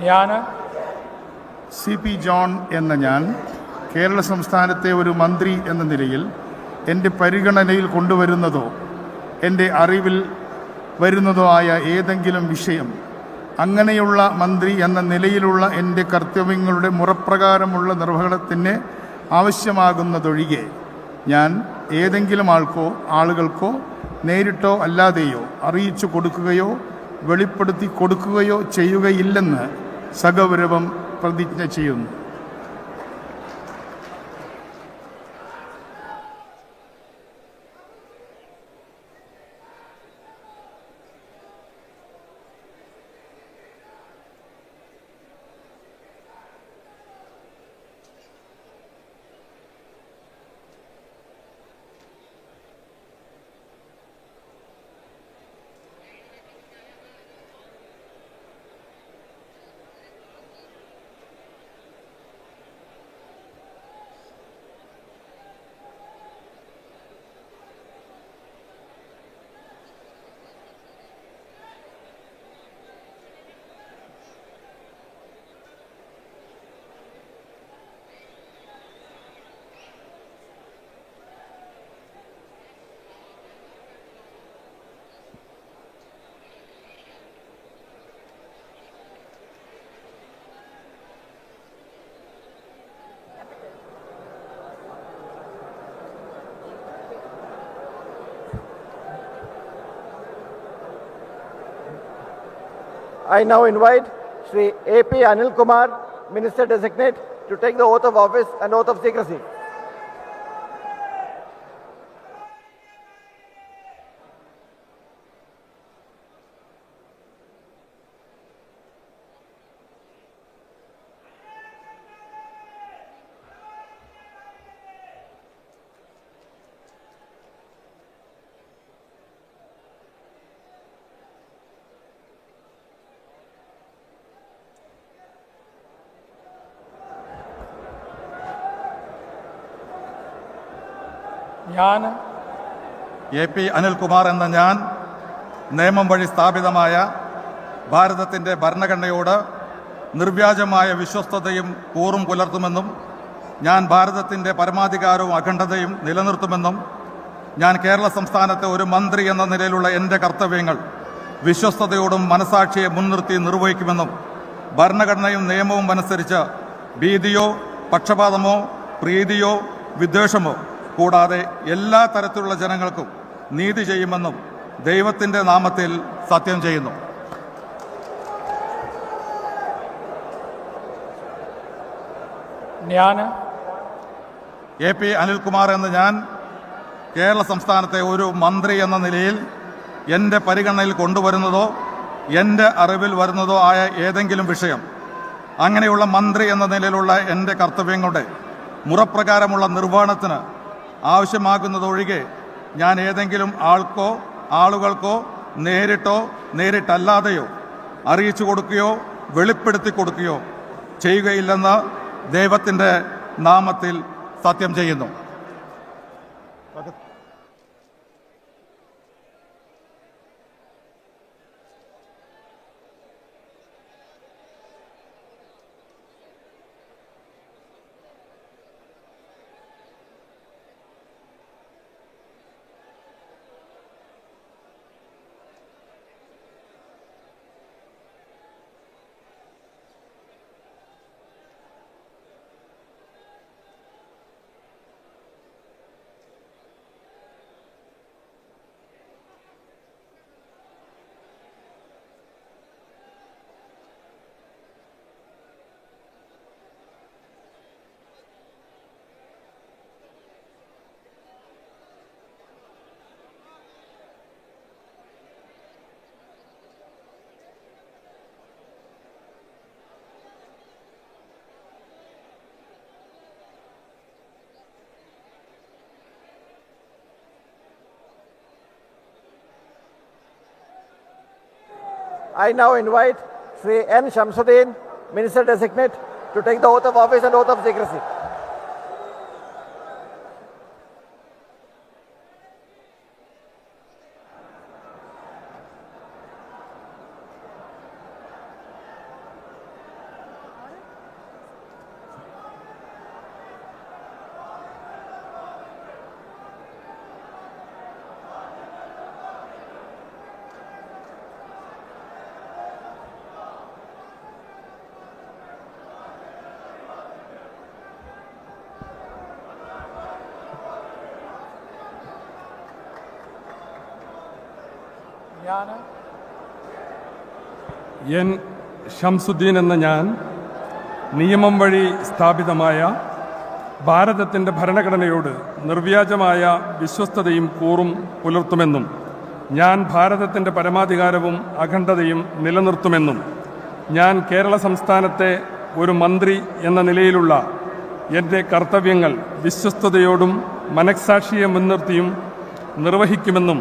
ഞാൻ C.P. ജോൺ എന്ന ഞാൻ കേരള സംസ്ഥാനത്തെ ഒരു മന്ത്രി എന്ന നിലയിൽ എൻ്റെ പരിഗണനയിൽ കൊണ്ടുവരുന്നതോ എൻ്റെ അറിവിൽ വരുന്നതോ ആയ ഏതെങ്കിലും വിഷയം അങ്ങനെയുള്ള മന്ത്രി എന്ന നിലയിലുള്ള എൻ്റെ കർത്തവ്യങ്ങളുടെ മുറപ്രകാരമുള്ള നിർവഹണത്തിന് ആവശ്യമാകുന്നതൊഴികെ ഞാൻ ഏതെങ്കിലും ആളുകൾക്കോ നേരിട്ടോ അല്ലാതെയോ അറിയിച്ചു കൊടുക്കുകയോ വെളിപ്പെടുത്തി കൊടുക്കുകയോ ചെയ്യുകയില്ലെന്ന് സഗൗരവം പ്രതിജ്ഞ ചെയ്യുന്നു. I now invite Sri A.P. Anil Kumar, Minister Designate, to take the oath of office and oath of secrecy. ഞാൻ A.P. അനിൽകുമാർ എന്ന ഞാൻ നിയമം വഴി സ്ഥാപിതമായ ഭാരതത്തിൻ്റെ ഭരണഘടനയോട് നിർവ്യാജമായ വിശ്വസ്തതയും കൂറും പുലർത്തുമെന്നും ഞാൻ ഭാരതത്തിൻ്റെ പരമാധികാരവും അഖണ്ഡതയും നിലനിർത്തുമെന്നും ഞാൻ കേരള സംസ്ഥാനത്തെ ഒരു മന്ത്രി എന്ന നിലയിലുള്ള എൻ്റെ കർത്തവ്യങ്ങൾ വിശ്വസ്തയോടും മനസാക്ഷിയെ മുൻനിർത്തി നിർവഹിക്കുമെന്നും ഭരണഘടനയും നിയമവും അനുസരിച്ച് ഭീതിയോ പക്ഷപാതമോ പ്രീതിയോ വിദ്വേഷമോ കൂടാതെ എല്ലാ തരത്തിലുള്ള ജനങ്ങൾക്കും നീതി ചെയ്യുമെന്നും ദൈവത്തിൻ്റെ നാമത്തിൽ സത്യം ചെയ്യുന്നു. ഞാൻ A.P. അനിൽകുമാർ എന്ന ഞാൻ കേരള സംസ്ഥാനത്തെ ഒരു മന്ത്രി എന്ന നിലയിൽ എൻ്റെ പരിഗണനയിൽ കൊണ്ടുവരുന്നതോ എൻ്റെ അറിവിൽ വരുന്നതോ ആയ ഏതെങ്കിലും വിഷയം അങ്ങനെയുള്ള മന്ത്രി എന്ന നിലയിലുള്ള എൻ്റെ കർത്തവ്യങ്ങളുടെ മുറപ്രകാരമുള്ള നിർവഹണത്തിന് ആവശ്യമാകുന്നതൊഴികെ ഞാൻ ഏതെങ്കിലും ആളുകൾക്കോ നേരിട്ടോ നേരിട്ടല്ലാതെയോ അറിയിച്ചു കൊടുക്കുകയോ വെളിപ്പെടുത്തി കൊടുക്കുകയോ ചെയ്യുകയില്ലെന്ന് ദൈവത്തിൻ്റെ നാമത്തിൽ സത്യം ചെയ്യുന്നു. I now invite Sri N. Shamsuddin, Minister Designate, to take the oath of office and oath of secrecy. N Shamsuddin എന്ന ഞാൻ നിയമം വഴി സ്ഥാപിതമായ ഭാരതത്തിൻ്റെ ഭരണഘടനയോട് നിർവ്യാജമായ വിശ്വസ്തതയും കൂറും പുലർത്തുമെന്നും ഞാൻ ഭാരതത്തിൻ്റെ പരമാധികാരവും അഖണ്ഡതയും നിലനിർത്തുമെന്നും ഞാൻ കേരള സംസ്ഥാനത്തെ ഒരു മന്ത്രി എന്ന നിലയിലുള്ള എൻ്റെ കർത്തവ്യങ്ങൾ വിശ്വസ്തയോടും മനഃസാക്ഷിയെ മുൻനിർത്തിയും നിർവഹിക്കുമെന്നും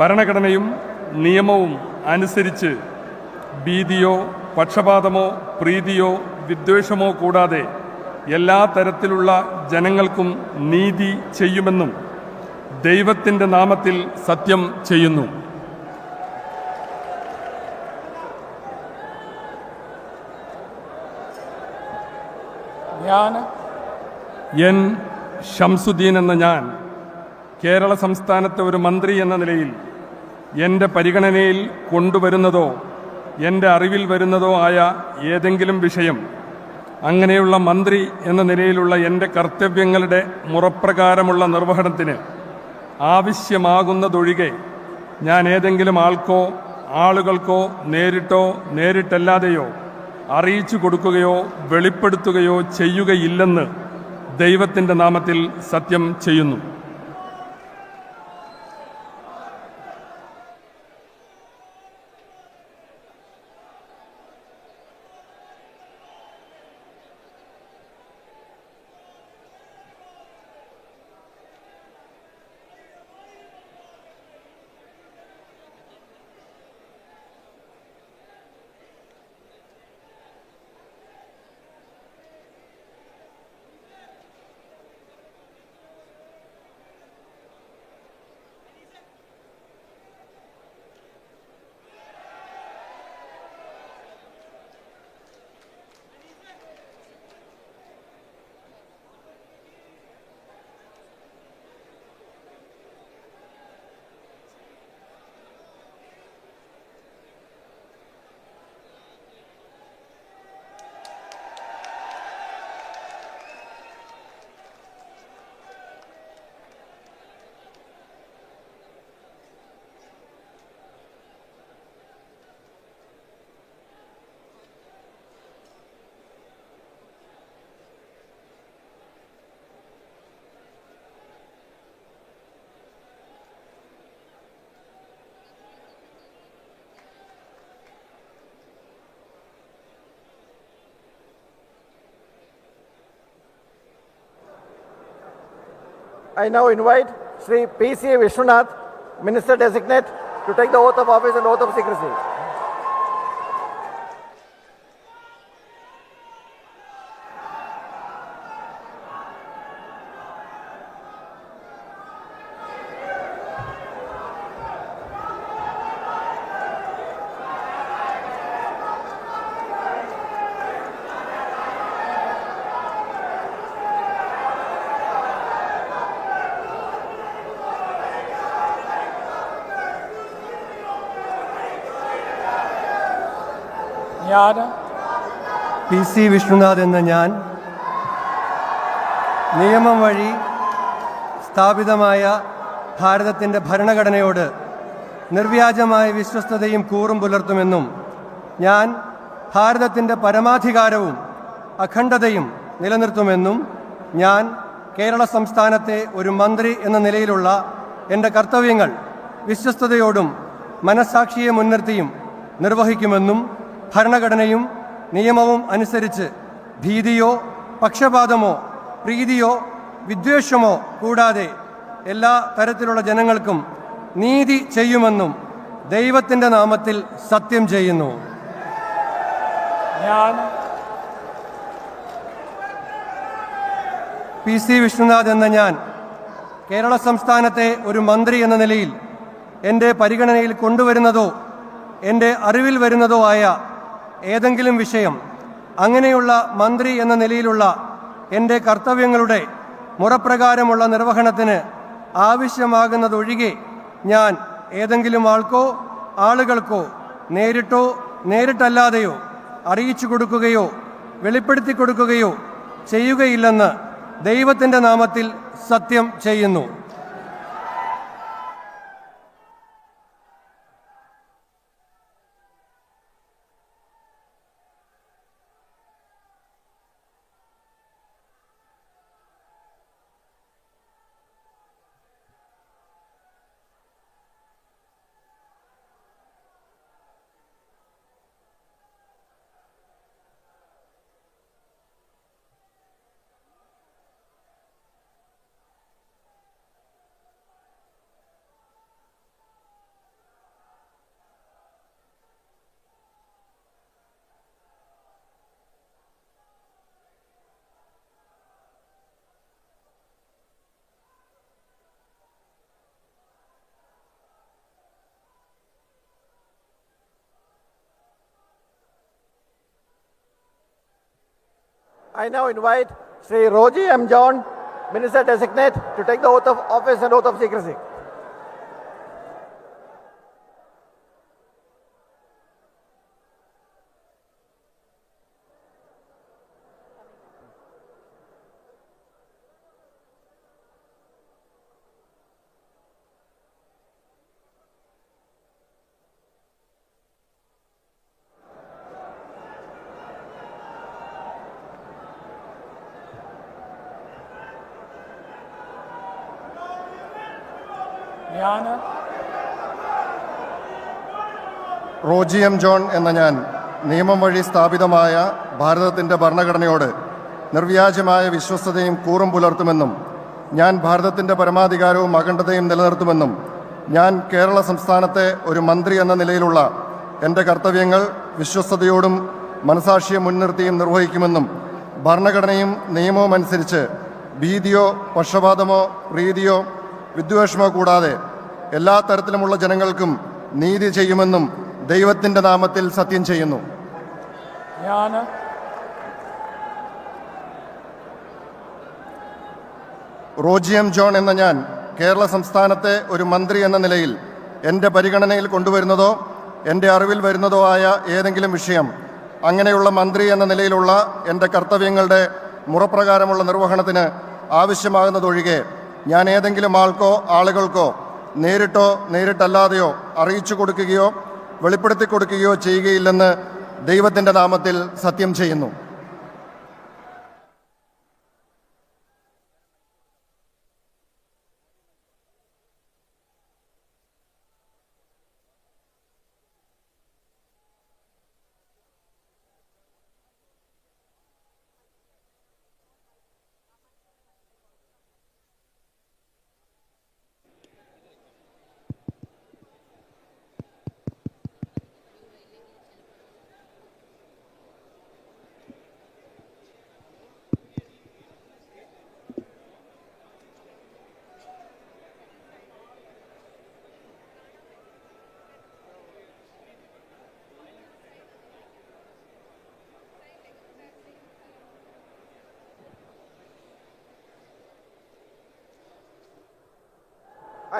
ഭരണഘടനയും നിയമവും അനുസരിച്ച് ഭീതിയോ പക്ഷപാതമോ പ്രീതിയോ വിദ്വേഷമോ കൂടാതെ എല്ലാ തരത്തിലുള്ള ജനങ്ങൾക്കും നീതി ചെയ്യുമെന്നും ദൈവത്തിൻ്റെ നാമത്തിൽ സത്യം ചെയ്യുന്നു. എൻ ഷംസുദ്ദീൻ എന്ന ഞാൻ കേരള സംസ്ഥാനത്തെ ഒരു മന്ത്രി എന്ന നിലയിൽ എൻ്റെ പരിഗണനയിൽ കൊണ്ടുവരുന്നതോ എൻ്റെ അറിവിൽ വരുന്നതോ ആയ ഏതെങ്കിലും വിഷയം അങ്ങനെയുള്ള മന്ത്രി എന്ന നിലയിലുള്ള എൻ്റെ കർത്തവ്യങ്ങളുടെ മുറപ്രകാരമുള്ള നിർവഹണത്തിന് ആവശ്യമാകുന്നതൊഴികെ ഞാൻ ഏതെങ്കിലും ആൾക്കോ ആളുകൾക്കോ നേരിട്ടോ നേരിട്ടല്ലാതെയോ അറിയിച്ചു കൊടുക്കുകയോ വെളിപ്പെടുത്തുകയോ ചെയ്യുകയില്ലെന്ന് ദൈവത്തിൻ്റെ നാമത്തിൽ സത്യം ചെയ്യുന്നു. I now invite Sri P.C. Vishwanath, Minister Designate, to take the oath of office and oath of secrecy. P.C. Vishnunath എന്ന ഞാൻ നിയമം വഴി സ്ഥാപിതമായ ഭാരതത്തിൻ്റെ ഭരണഘടനയോട് നിർവ്യാജമായ വിശ്വസ്തതയും കൂറും പുലർത്തുമെന്നും ഞാൻ ഭാരതത്തിൻ്റെ പരമാധികാരവും അഖണ്ഡതയും നിലനിർത്തുമെന്നും ഞാൻ കേരള സംസ്ഥാനത്തെ ഒരു മന്ത്രി എന്ന നിലയിലുള്ള എൻ്റെ കർത്തവ്യങ്ങൾ വിശ്വസ്തയോടും മനഃസാക്ഷിയെ മുൻനിർത്തിയും നിർവഹിക്കുമെന്നും ഭരണഘടനയും നിയമവും അനുസരിച്ച് ഭീതിയോ പക്ഷപാതമോ പ്രീതിയോ വിദ്വേഷമോ കൂടാതെ എല്ലാ തരത്തിലുള്ള ജനങ്ങൾക്കും നീതി ചെയ്യുമെന്നും ദൈവത്തിൻ്റെ നാമത്തിൽ സത്യം ചെയ്യുന്നു. ഞാൻ PC വിഷ്ണുനാഥ് എന്ന ഞാൻ കേരള സംസ്ഥാനത്തെ ഒരു മന്ത്രി എന്ന നിലയിൽ എൻ്റെ പരിഗണനയിൽ കൊണ്ടുവരുന്നതോ എൻ്റെ അറിവിൽ വരുന്നതോ ആയ ഏതെങ്കിലും വിഷയം അങ്ങനെയുള്ള മന്ത്രി എന്ന നിലയിലുള്ള എൻ്റെ കർത്തവ്യങ്ങളുടെ മുറപ്രകാരമുള്ള നിർവഹണത്തിന് ആവശ്യമാകുന്നതൊഴികെ ഞാൻ ഏതെങ്കിലും ആൾക്കോ ആളുകൾക്കോ നേരിട്ടോ നേരിട്ടല്ലാതെയോ അറിയിച്ചു കൊടുക്കുകയോ വെളിപ്പെടുത്തി കൊടുക്കുകയോ ചെയ്യുകയില്ലെന്ന് ദൈവത്തിൻ്റെ നാമത്തിൽ സത്യം ചെയ്യുന്നു. I now invite Sri Roji M. John, Minister Designate, to take the oath of office and oath of secrecy. ഞാൻ റോജി എം ജോൺ എന്ന ഞാൻ നിയമം വഴി സ്ഥാപിതമായ ഭാരതത്തിൻ്റെ ഭരണഘടനയോട് നിർവ്യാജമായ വിശ്വസ്തതയും കൂറും പുലർത്തുമെന്നും ഞാൻ ഭാരതത്തിൻ്റെ പരമാധികാരവും അഖണ്ഡതയും നിലനിർത്തുമെന്നും ഞാൻ കേരള സംസ്ഥാനത്തെ ഒരു മന്ത്രി എന്ന നിലയിലുള്ള എൻ്റെ കർത്തവ്യങ്ങൾ വിശ്വസ്തയോടും മനസാക്ഷിയെ മുൻനിർത്തിയും നിർവഹിക്കുമെന്നും ഭരണഘടനയും നിയമവും അനുസരിച്ച് ഭീതിയോ പക്ഷപാതമോ പ്രീതിയോ വിദ്വേഷമോ കൂടാതെ എല്ലാ തരത്തിലുമുള്ള ജനങ്ങൾക്കും നീതി ചെയ്യുമെന്നും ദൈവത്തിൻ്റെ നാമത്തിൽ സത്യം ചെയ്യുന്നു. ഞാൻ റോജി എം ജോൺ എന്ന ഞാൻ കേരള സംസ്ഥാനത്തെ ഒരു മന്ത്രി എന്ന നിലയിൽ എൻ്റെ പരിഗണനയിൽ കൊണ്ടുവരുന്നതോ എൻ്റെ അറിവിൽ വരുന്നതോ ആയ ഏതെങ്കിലും വിഷയം അങ്ങനെയുള്ള മന്ത്രി എന്ന നിലയിലുള്ള എൻ്റെ കർത്തവ്യങ്ങളുടെ മുറപ്രകാരമുള്ള നിർവഹണത്തിന് ആവശ്യമാകുന്നതൊഴികെ ഞാൻ ഏതെങ്കിലും ആൾക്കോ ആളുകൾക്കോ നേരിട്ടോ നേരിട്ടല്ലാതെയോ അറിയിച്ചു കൊടുക്കുകയോ വെളിപ്പെടുത്തി കൊടുക്കുകയോ ചെയ്യുകയില്ലെന്ന് ദൈവത്തിൻ്റെ നാമത്തിൽ സത്യം ചെയ്യുന്നു.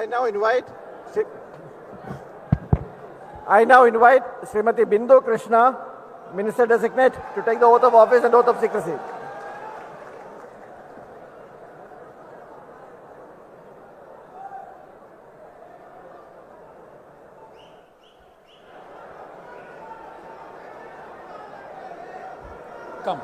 I now invite Srimati Bindu Krishna, Minister Designate, to take the oath of office and oath of secrecy. Come.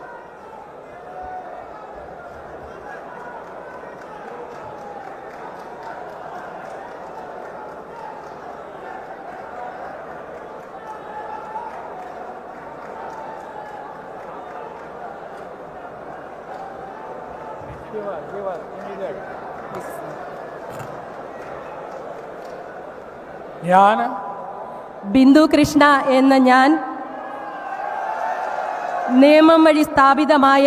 ഞാൻ ബിന്ദു കൃഷ്ണ എന്ന ഞാൻ നിയമം വഴി സ്ഥാപിതമായ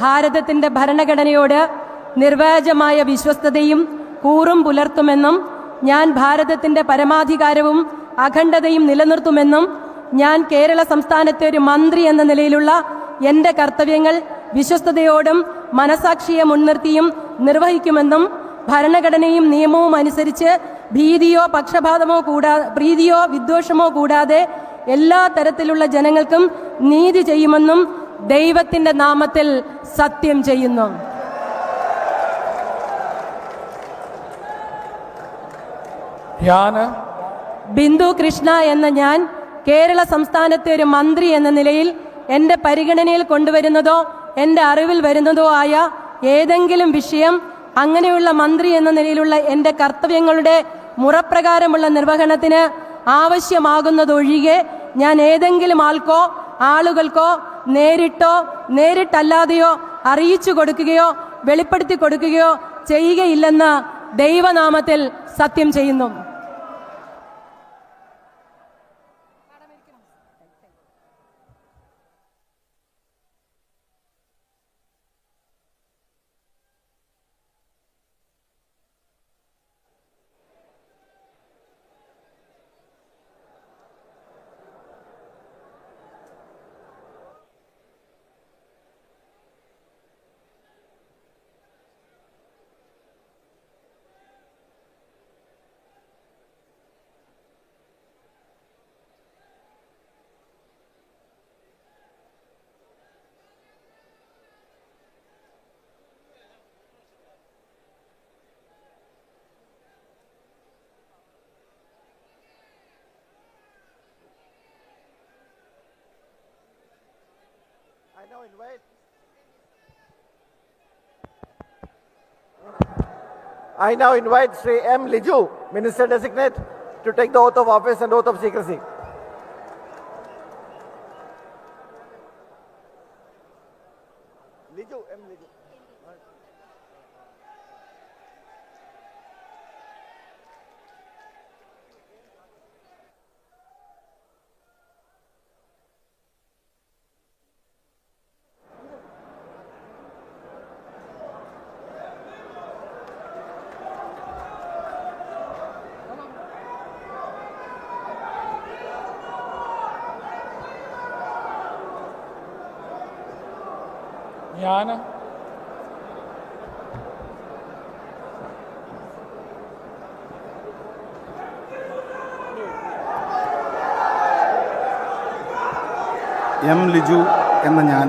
ഭാരതത്തിൻ്റെ ഭരണഘടനയോട് നിർവ്യാജമായ വിശ്വസ്തതയും കൂറും പുലർത്തുമെന്നും ഞാൻ ഭാരതത്തിൻ്റെ പരമാധികാരവും അഖണ്ഡതയും നിലനിർത്തുമെന്നും ഞാൻ കേരള സംസ്ഥാനത്തെ ഒരു മന്ത്രി എന്ന നിലയിലുള്ള എൻ്റെ കർത്തവ്യങ്ങൾ വിശ്വസ്തയോടും മനസാക്ഷിയെ മുൻനിർത്തിയും നിർവഹിക്കുമെന്നും ഭരണഘടനയും നിയമവും അനുസരിച്ച് ഭീതിയോ പക്ഷപാതമോ പ്രീതിയോ വിദ്വേഷമോ കൂടാതെ എല്ലാ തരത്തിലുള്ള ജനങ്ങൾക്കും നീതി ചെയ്യുമെന്നും ദൈവത്തിൻ്റെ നാമത്തിൽ സത്യം ചെയ്യുന്നു. ബിന്ദു കൃഷ്ണ എന്ന ഞാൻ കേരള സംസ്ഥാനത്തെ ഒരു മന്ത്രി എന്ന നിലയിൽ എൻ്റെ പരിഗണനയിൽ കൊണ്ടുവരുന്നതോ എൻ്റെ അറിവിൽ വരുന്നതോ ആയ ഏതെങ്കിലും വിഷയം അങ്ങനെയുള്ള മന്ത്രി എന്ന നിലയിലുള്ള എൻ്റെ കർത്തവ്യങ്ങളുടെ മുറപ്രകാരമുള്ള നിർവഹണത്തിന് ആവശ്യമാകുന്നതൊഴികെ ഞാൻ ഏതെങ്കിലും ആളുകൾക്കോ നേരിട്ടോ നേരിട്ടല്ലാതെയോ അറിയിച്ചു കൊടുക്കുകയോ വെളിപ്പെടുത്തി കൊടുക്കുകയോ ചെയ്യുകയില്ലെന്ന് ദൈവനാമത്തിൽ സത്യം ചെയ്യുന്നു. I now invite Sri M. Liju, Minister Designate, to take the oath of office and oath of secrecy. Liju, M. Liju. M Liju എന്ന ഞാൻ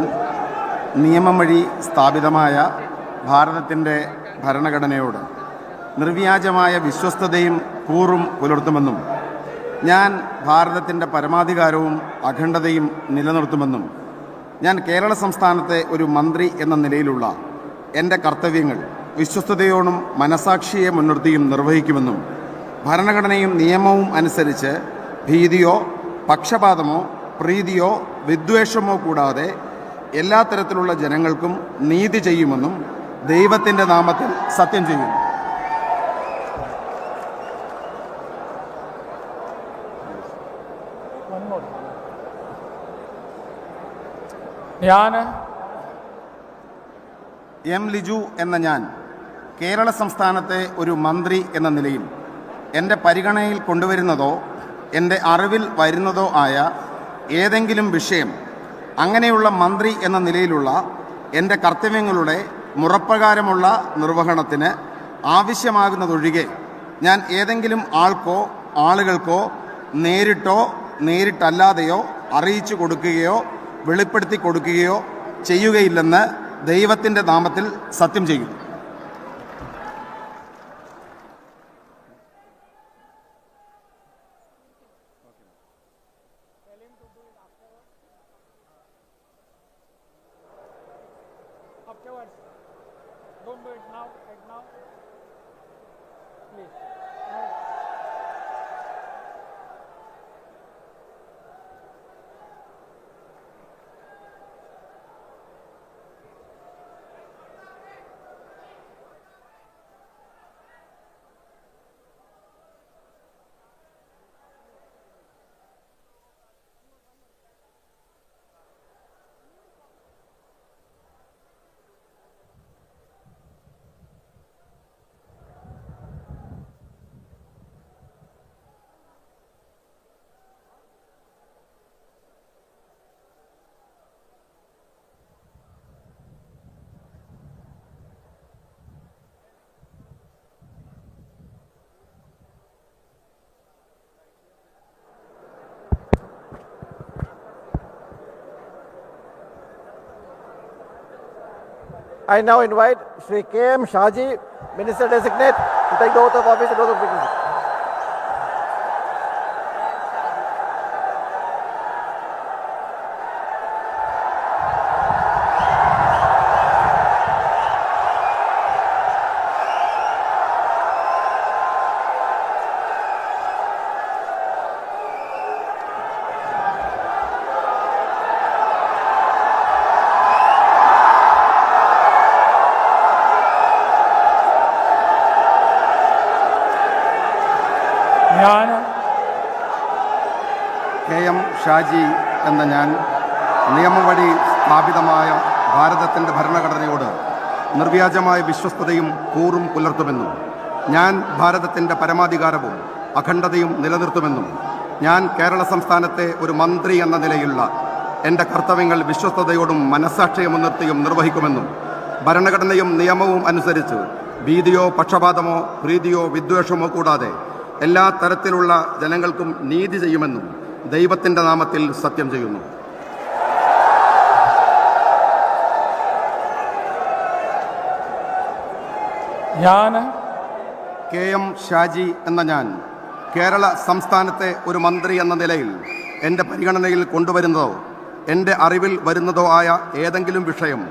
നിയമം വഴി സ്ഥാപിതമായ ഭാരതത്തിൻ്റെ ഭരണഘടനയോട് നിർവ്യാജമായ വിശ്വസ്തതയും കൂറും പുലർത്തുമെന്നും ഞാൻ ഭാരതത്തിൻ്റെ പരമാധികാരവും അഖണ്ഡതയും നിലനിർത്തുമെന്നും ഞാൻ കേരള സംസ്ഥാനത്തെ ഒരു മന്ത്രി എന്ന നിലയിലുള്ള എൻ്റെ കർത്തവ്യങ്ങൾ വിശ്വസ്തയോടും മനസാക്ഷിയെ മുൻനിർത്തിയും നിർവഹിക്കുമെന്നും ഭരണഘടനയും നിയമവും അനുസരിച്ച് ഭീതിയോ പക്ഷപാതമോ പ്രീതിയോ വിദ്വേഷമോ കൂടാതെ എല്ലാ തരത്തിലുള്ള ജനങ്ങൾക്കും നീതി ചെയ്യുമെന്നും ദൈവത്തിൻ്റെ നാമത്തിൽ സത്യം ചെയ്യുന്നു. എം ലിജു എന്ന ഞാൻ കേരള സംസ്ഥാനത്തെ ഒരു മന്ത്രി എന്ന നിലയിൽ എൻ്റെ പരിഗണനയിൽ കൊണ്ടുവരുന്നതോ എൻ്റെ അറിവിൽ വരുന്നതോ ആയ ഏതെങ്കിലും വിഷയം അങ്ങനെയുള്ള മന്ത്രി എന്ന നിലയിലുള്ള എൻ്റെ കർത്തവ്യങ്ങളുടെ മുറപ്രകാരമുള്ള നിർവഹണത്തിന് ആവശ്യമാകുന്നതൊഴികെ ഞാൻ ഏതെങ്കിലും ആളുകൾക്കോ നേരിട്ടോ നേരിട്ടല്ലാതെയോ അറിയിച്ചു കൊടുക്കുകയോ വെളിപ്പെടുത്തി കൊടുക്കുകയോ ചെയ്യുകയില്ലെന്ന് ദൈവത്തിൻ്റെ നാമത്തിൽ സത്യം ചെയ്യുന്നു. I now invite Shri K.M. Shaji, Minister Designate, to take the oath of office and oath of secrecy. ഞാൻ KM ഷാജി എന്ന ഞാൻ നിയമം വഴി സ്ഥാപിതമായ ഭാരതത്തിൻ്റെ ഭരണഘടനയോട് നിർവ്യാജമായ വിശ്വസ്തതയും കൂറും പുലർത്തുമെന്നും ഞാൻ ഭാരതത്തിൻ്റെ പരമാധികാരവും അഖണ്ഡതയും നിലനിർത്തുമെന്നും ഞാൻ കേരള സംസ്ഥാനത്തെ ഒരു മന്ത്രി എന്ന നിലയിലുള്ള എൻ്റെ കർത്തവ്യങ്ങൾ വിശ്വസ്തയോടും മനസ്സാക്ഷിയെ മുൻനിർത്തിയും നിർവഹിക്കുമെന്നും ഭരണഘടനയും നിയമവും അനുസരിച്ച് ഭീതിയോ പക്ഷപാതമോ പ്രീതിയോ വിദ്വേഷമോ കൂടാതെ എല്ലാ തരത്തിലുള്ള ജനങ്ങൾക്കും നീതി ചെയ്യുമെന്നും ദൈവത്തിൻ്റെ നാമത്തിൽ സത്യം ചെയ്യുന്നു. ഞാൻ KM ഷാജി എന്ന ഞാൻ കേരള സംസ്ഥാനത്തെ ഒരു മന്ത്രി എന്ന നിലയിൽ എൻ്റെ പരിഗണനയിൽ കൊണ്ടുവരുന്നതോ എൻ്റെ അറിവിൽ വരുന്നതോ ആയ ഏതെങ്കിലും വിഷയം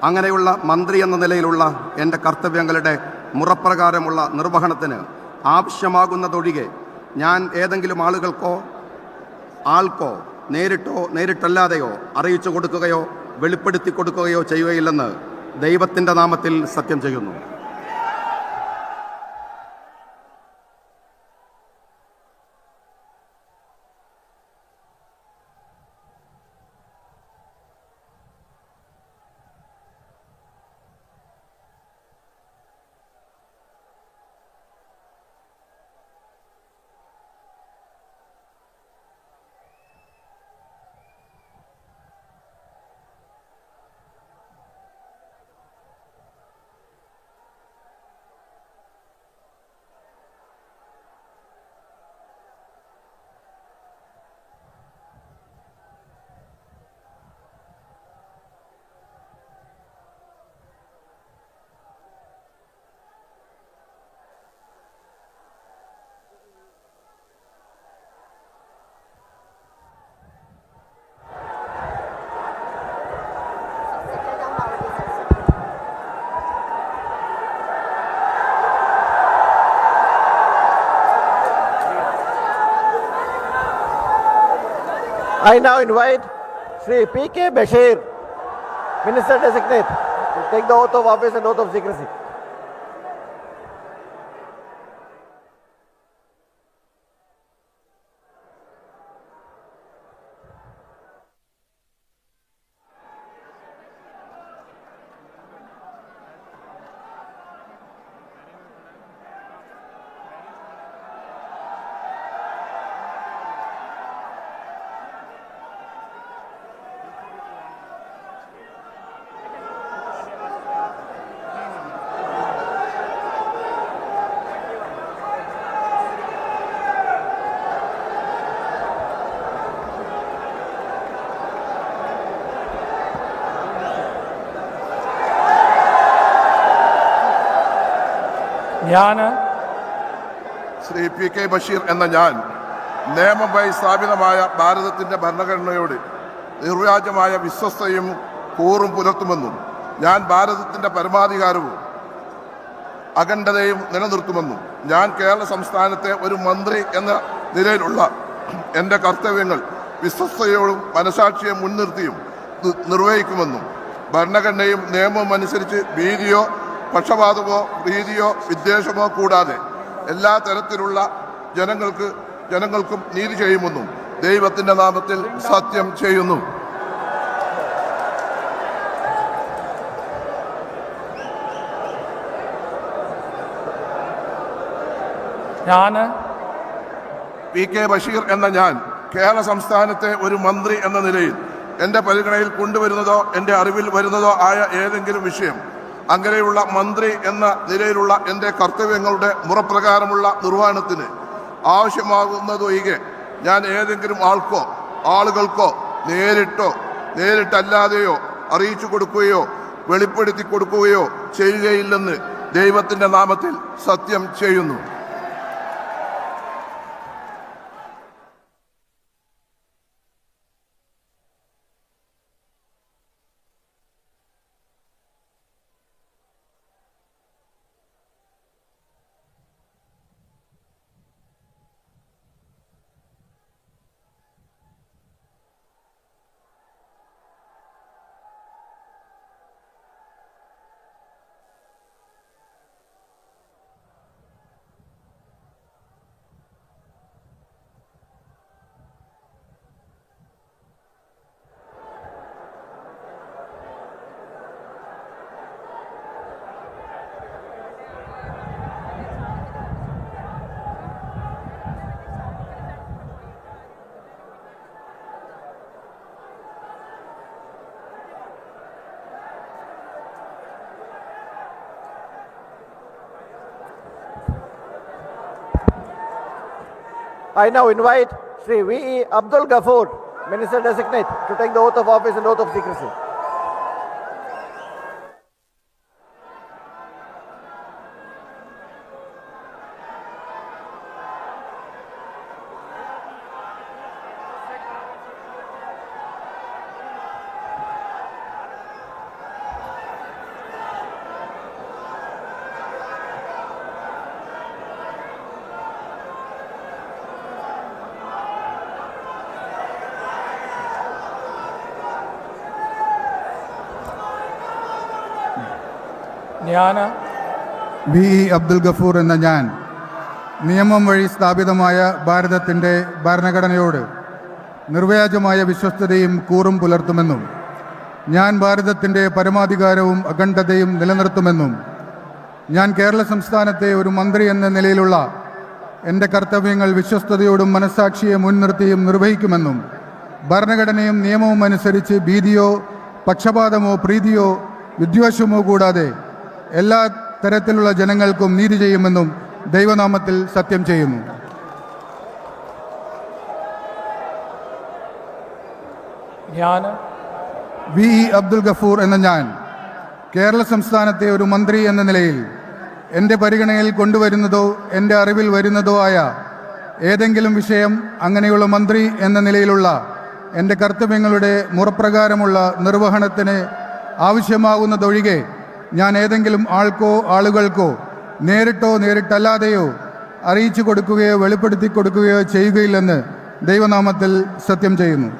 അങ്ങനെയുള്ള മന്ത്രി എന്ന നിലയിലുള്ള എൻ്റെ കർത്തവ്യങ്ങളുടെ മുറപ്രകാരമുള്ള നിർവഹണത്തിന് ആവശ്യമാകുന്നതൊഴികെ ഞാൻ ഏതെങ്കിലും ആൾക്കോ നേരിട്ടോ നേരിട്ടല്ലാതെയോ അറിയിച്ചു കൊടുക്കുകയോ വെളിപ്പെടുത്തി കൊടുക്കുകയോ ചെയ്യുകയില്ലെന്ന് ദൈവത്തിൻ്റെ നാമത്തിൽ സത്യം ചെയ്യുന്നു. I now invite Shri P.K. Bashir, Minister Designate, to take the oath of office and oath of secrecy. ഞാൻ ശ്രീ P.K. ബഷീർ എന്ന ഞാൻ നിയമമായി സ്ഥാപിതമായ ഭാരതത്തിൻ്റെ ഭരണഘടനയോട് നിർവ്യാജമായ വിശ്വസ്തയും കൂറും പുലർത്തുമെന്നും ഞാൻ ഭാരതത്തിൻ്റെ പരമാധികാരവും അഖണ്ഡതയും നിലനിർത്തുമെന്നും ഞാൻ കേരള സംസ്ഥാനത്തെ ഒരു മന്ത്രി എന്ന നിലയിലുള്ള എൻ്റെ കർത്തവ്യങ്ങൾ വിശ്വസ്തയോടും മനസാക്ഷിയെ മുൻനിർത്തിയും നിർവഹിക്കുമെന്നും ഭരണഘടനയും നിയമവും അനുസരിച്ച് ഭീതിയോ പക്ഷപാതമോ പ്രീതിയോ വിദ്വേഷമോ കൂടാതെ എല്ലാ തരത്തിലുള്ള ജനങ്ങൾക്കും നീതി ചെയ്യുമെന്നും ദൈവത്തിൻ്റെ നാമത്തിൽ സത്യം ചെയ്യുന്നു. ഞാൻ P.K. ബഷീർ എന്ന ഞാൻ കേരള സംസ്ഥാനത്തെ ഒരു മന്ത്രി എന്ന നിലയിൽ എൻ്റെ പരിഗണനയിൽ കൊണ്ടുവരുന്നതോ എൻ്റെ അറിവിൽ വരുന്നതോ ആയ ഏതെങ്കിലും വിഷയം അങ്ങനെയുള്ള മന്ത്രി എന്ന നിലയിലുള്ള എൻ്റെ കർത്തവ്യങ്ങളുടെ മുറപ്രകാരമുള്ള നിർവഹണത്തിന് ആവശ്യമാകുന്നതൊഴികെ ഞാൻ ഏതെങ്കിലും ആളുകൾക്കോ നേരിട്ടല്ലാതെയോ അറിയിച്ചു കൊടുക്കുകയോ വെളിപ്പെടുത്തി കൊടുക്കുകയോ ചെയ്യുകയില്ലെന്ന് ദൈവത്തിന്റെ നാമത്തിൽ സത്യം ചെയ്യുന്നു. I now invite Sri V.E. Abdul Ghafoor, Minister Designate, to take the oath of office and oath of secrecy. ഞാൻ വി ഇ അബ്ദുൽ ഗഫൂർ എന്ന ഞാൻ നിയമം വഴി സ്ഥാപിതമായ ഭാരതത്തിൻ്റെ ഭരണഘടനയോട് നിർവ്യാജമായ വിശ്വസ്തതയും കൂറും പുലർത്തുമെന്നും ഞാൻ ഭാരതത്തിൻ്റെ പരമാധികാരവും അഖണ്ഡതയും നിലനിർത്തുമെന്നും ഞാൻ കേരള സംസ്ഥാനത്തെ ഒരു മന്ത്രി എന്ന നിലയിലുള്ള എൻ്റെ കർത്തവ്യങ്ങൾ വിശ്വസ്തയോടും മനസ്സാക്ഷിയെ മുൻനിർത്തിയും നിർവഹിക്കുമെന്നും ഭരണഘടനയും നിയമവും അനുസരിച്ച് ഭീതിയോ പക്ഷപാതമോ പ്രീതിയോ വിദ്വേഷമോ കൂടാതെ എല്ലാ തരത്തിലുള്ള ജനങ്ങൾക്കും നീതി ചെയ്യുമെന്നും ദൈവനാമത്തിൽ സത്യം ചെയ്യുന്നു. ഞാൻ വി ഇ അബ്ദുൽ ഗഫൂർ എന്ന ഞാൻ കേരള സംസ്ഥാനത്തെ ഒരു മന്ത്രി എന്ന നിലയിൽ എൻ്റെ പരിഗണനയിൽ കൊണ്ടുവരുന്നതോ എൻ്റെ അറിവിൽ വരുന്നതോ ആയ ഏതെങ്കിലും വിഷയം അങ്ങനെയുള്ള മന്ത്രി എന്ന നിലയിലുള്ള എൻ്റെ കർത്തവ്യങ്ങളുടെ മുറപ്രകാരമുള്ള നിർവഹണത്തിന് ആവശ്യമാകുന്നതൊഴികെ ഞാൻ ഏതെങ്കിലും ആൾക്കോ ആളുകൾക്കോ നേരിട്ടോ നേരിട്ടല്ലാതെയോ അറിയിച്ചു കൊടുക്കുകയോ വെളിപ്പെടുത്തി കൊടുക്കുകയോ ചെയ്യുകയില്ലെന്ന് ദൈവനാമത്തിൽ സത്യം ചെയ്യുന്നു.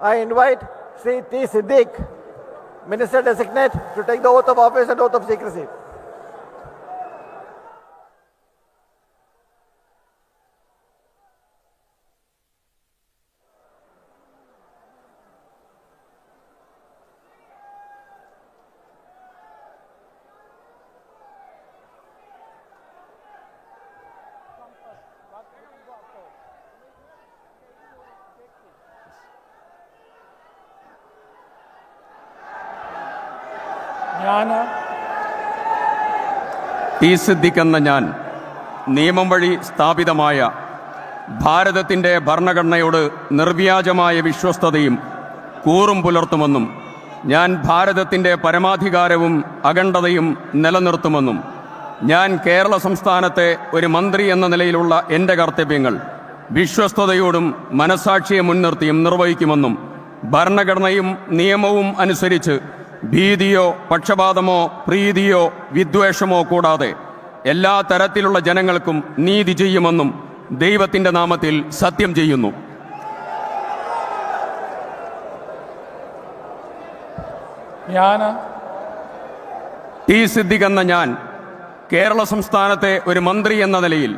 I invite Sri T. Siddiq, Minister Designate, to take the oath of office and oath of secrecy. T Siddique എന്ന ഞാൻ നിയമം വഴി സ്ഥാപിതമായ ഭാരതത്തിൻ്റെ ഭരണഘടനയോട് നിർവ്യാജമായ വിശ്വസ്തതയും കൂറും പുലർത്തുമെന്നും ഞാൻ ഭാരതത്തിൻ്റെ പരമാധികാരവും അഖണ്ഡതയും നിലനിർത്തുമെന്നും ഞാൻ കേരള സംസ്ഥാനത്തെ ഒരു മന്ത്രി എന്ന നിലയിലുള്ള എൻ്റെ കർത്തവ്യങ്ങൾ വിശ്വസ്തയോടും മനസ്സാക്ഷിയെ മുൻനിർത്തിയും നിർവഹിക്കുമെന്നും ഭരണഘടനയും നിയമവും അനുസരിച്ച് ഭീതിയോ പക്ഷപാതമോ പ്രീതിയോ വിദ്വേഷമോ കൂടാതെ എല്ലാ തരത്തിലുള്ള ജനങ്ങൾക്കും നീതി ചെയ്യുമെന്നും ദൈവത്തിൻ്റെ നാമത്തിൽ സത്യം ചെയ്യുന്നു. ഞാൻ ടി സിദ്ദിഖ് എന്ന ഞാൻ കേരള സംസ്ഥാനത്തെ ഒരു മന്ത്രി എന്ന നിലയിൽ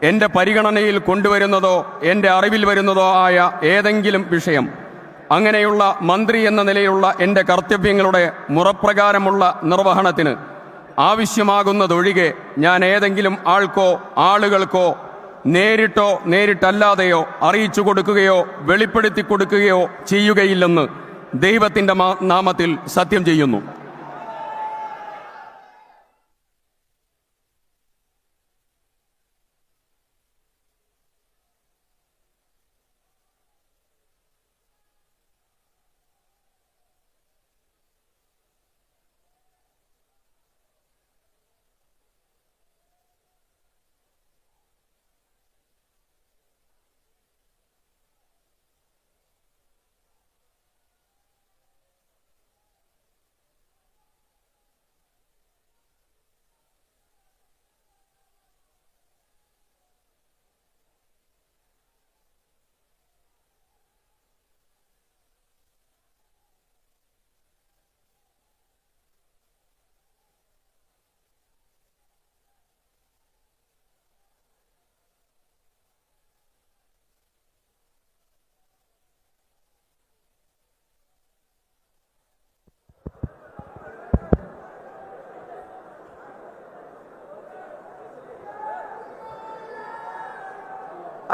എൻ്റെ പരിഗണനയിൽ കൊണ്ടുവരുന്നതോ എൻ്റെ അറിവിൽ വരുന്നതോ ആയ ഏതെങ്കിലും വിഷയം, അങ്ങനെയുള്ള മന്ത്രി എന്ന നിലയിലുള്ള എൻ്റെ കർത്തവ്യങ്ങളുടെ മുറപ്രകാരമുള്ള നിർവഹണത്തിന് ആവശ്യമാകുന്നതൊഴികെ ഞാൻ ഏതെങ്കിലും ആൾക്കോ ആളുകൾക്കോ നേരിട്ടോ നേരിട്ടല്ലാതെയോ അറിയിച്ചു കൊടുക്കുകയോ വെളിപ്പെടുത്തി കൊടുക്കുകയോ ചെയ്യുകയില്ലെന്ന് ദൈവത്തിൻ്റെ നാമത്തിൽ സത്യം ചെയ്യുന്നു.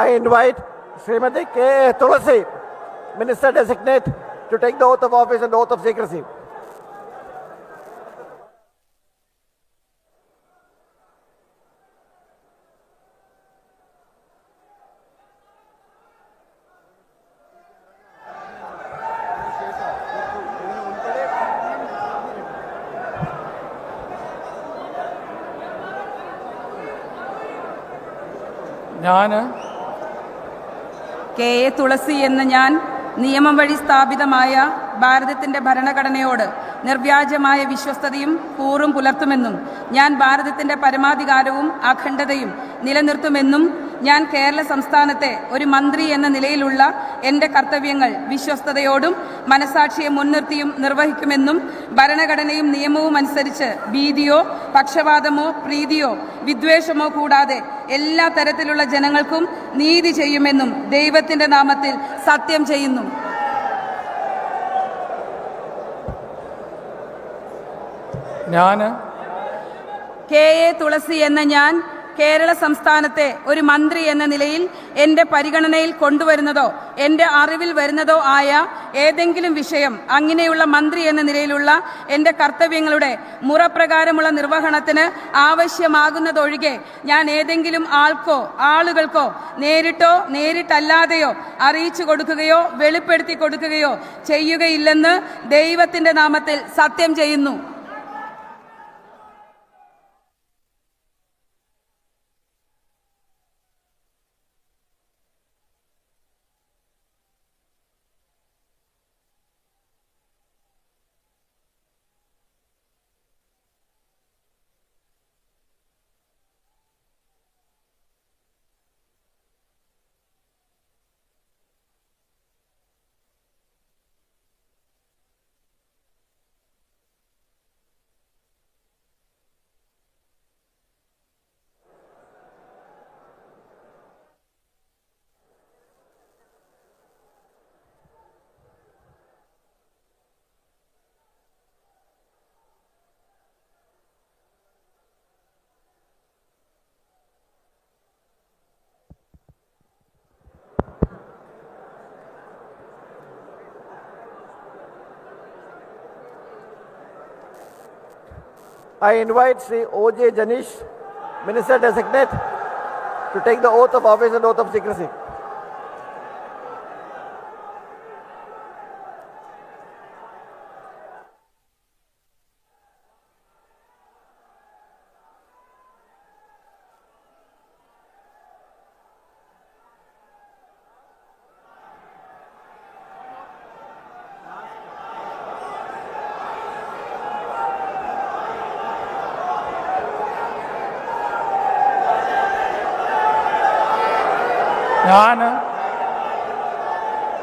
I invite Srimati K. Tulasi, Minister Designate, to take the oath of office and oath of secrecy. ഞാൻ കെ എ തുളസി എന്ന ഞാൻ നിയമം വഴി സ്ഥാപിതമായ ഭാരതത്തിൻ്റെ ഭരണഘടനയോട് നിർവ്യാജമായ വിശ്വസ്തതയും കൂറും പുലർത്തുമെന്നും ഞാൻ ഭാരതത്തിൻ്റെ പരമാധികാരവും അഖണ്ഡതയും നിലനിർത്തുമെന്നും ഞാൻ കേരള സംസ്ഥാനത്തെ ഒരു മന്ത്രി എന്ന നിലയിലുള്ള എൻ്റെ കർത്തവ്യങ്ങൾ വിശ്വസ്തയോടും മനസാക്ഷിയെ മുൻനിർത്തിയും നിർവഹിക്കുമെന്നും ഭരണഘടനയും നിയമവും അനുസരിച്ച് ഭീതിയോ പക്ഷപാതമോ പ്രീതിയോ വിദ്വേഷമോ കൂടാതെ എല്ലാ തരത്തിലുള്ള ജനങ്ങൾക്കും നീതി ചെയ്യുമെന്നും ദൈവത്തിൻ്റെ നാമത്തിൽ സത്യം ചെയ്യുന്നു. ഞാൻ കെ എ തുളസി എന്ന ഞാൻ കേരള സംസ്ഥാനത്തെ ഒരു മന്ത്രി എന്ന നിലയിൽ എൻ്റെ പരിഗണനയിൽ കൊണ്ടുവരുന്നതോ എൻ്റെ അറിവിൽ വരുന്നതോ ആയ ഏതെങ്കിലും വിഷയം, അങ്ങനെയുള്ള മന്ത്രി എന്ന നിലയിലുള്ള എൻ്റെ കർത്തവ്യങ്ങളുടെ മുറപ്രകാരമുള്ള നിർവഹണത്തിന് ആവശ്യമാകുന്നതൊഴികെ ഞാൻ ഏതെങ്കിലും ആൾക്കോ ആളുകൾക്കോ നേരിട്ടോ നേരിട്ടല്ലാതെയോ അറിയിച്ചു കൊടുക്കുകയോ വെളിപ്പെടുത്തി കൊടുക്കുകയോ ചെയ്യുകയില്ലെന്ന് ദൈവത്തിൻ്റെ നാമത്തിൽ സത്യം ചെയ്യുന്നു. I invite Sri O.J. Janish, Minister Designate, to take the oath of office and oath of secrecy.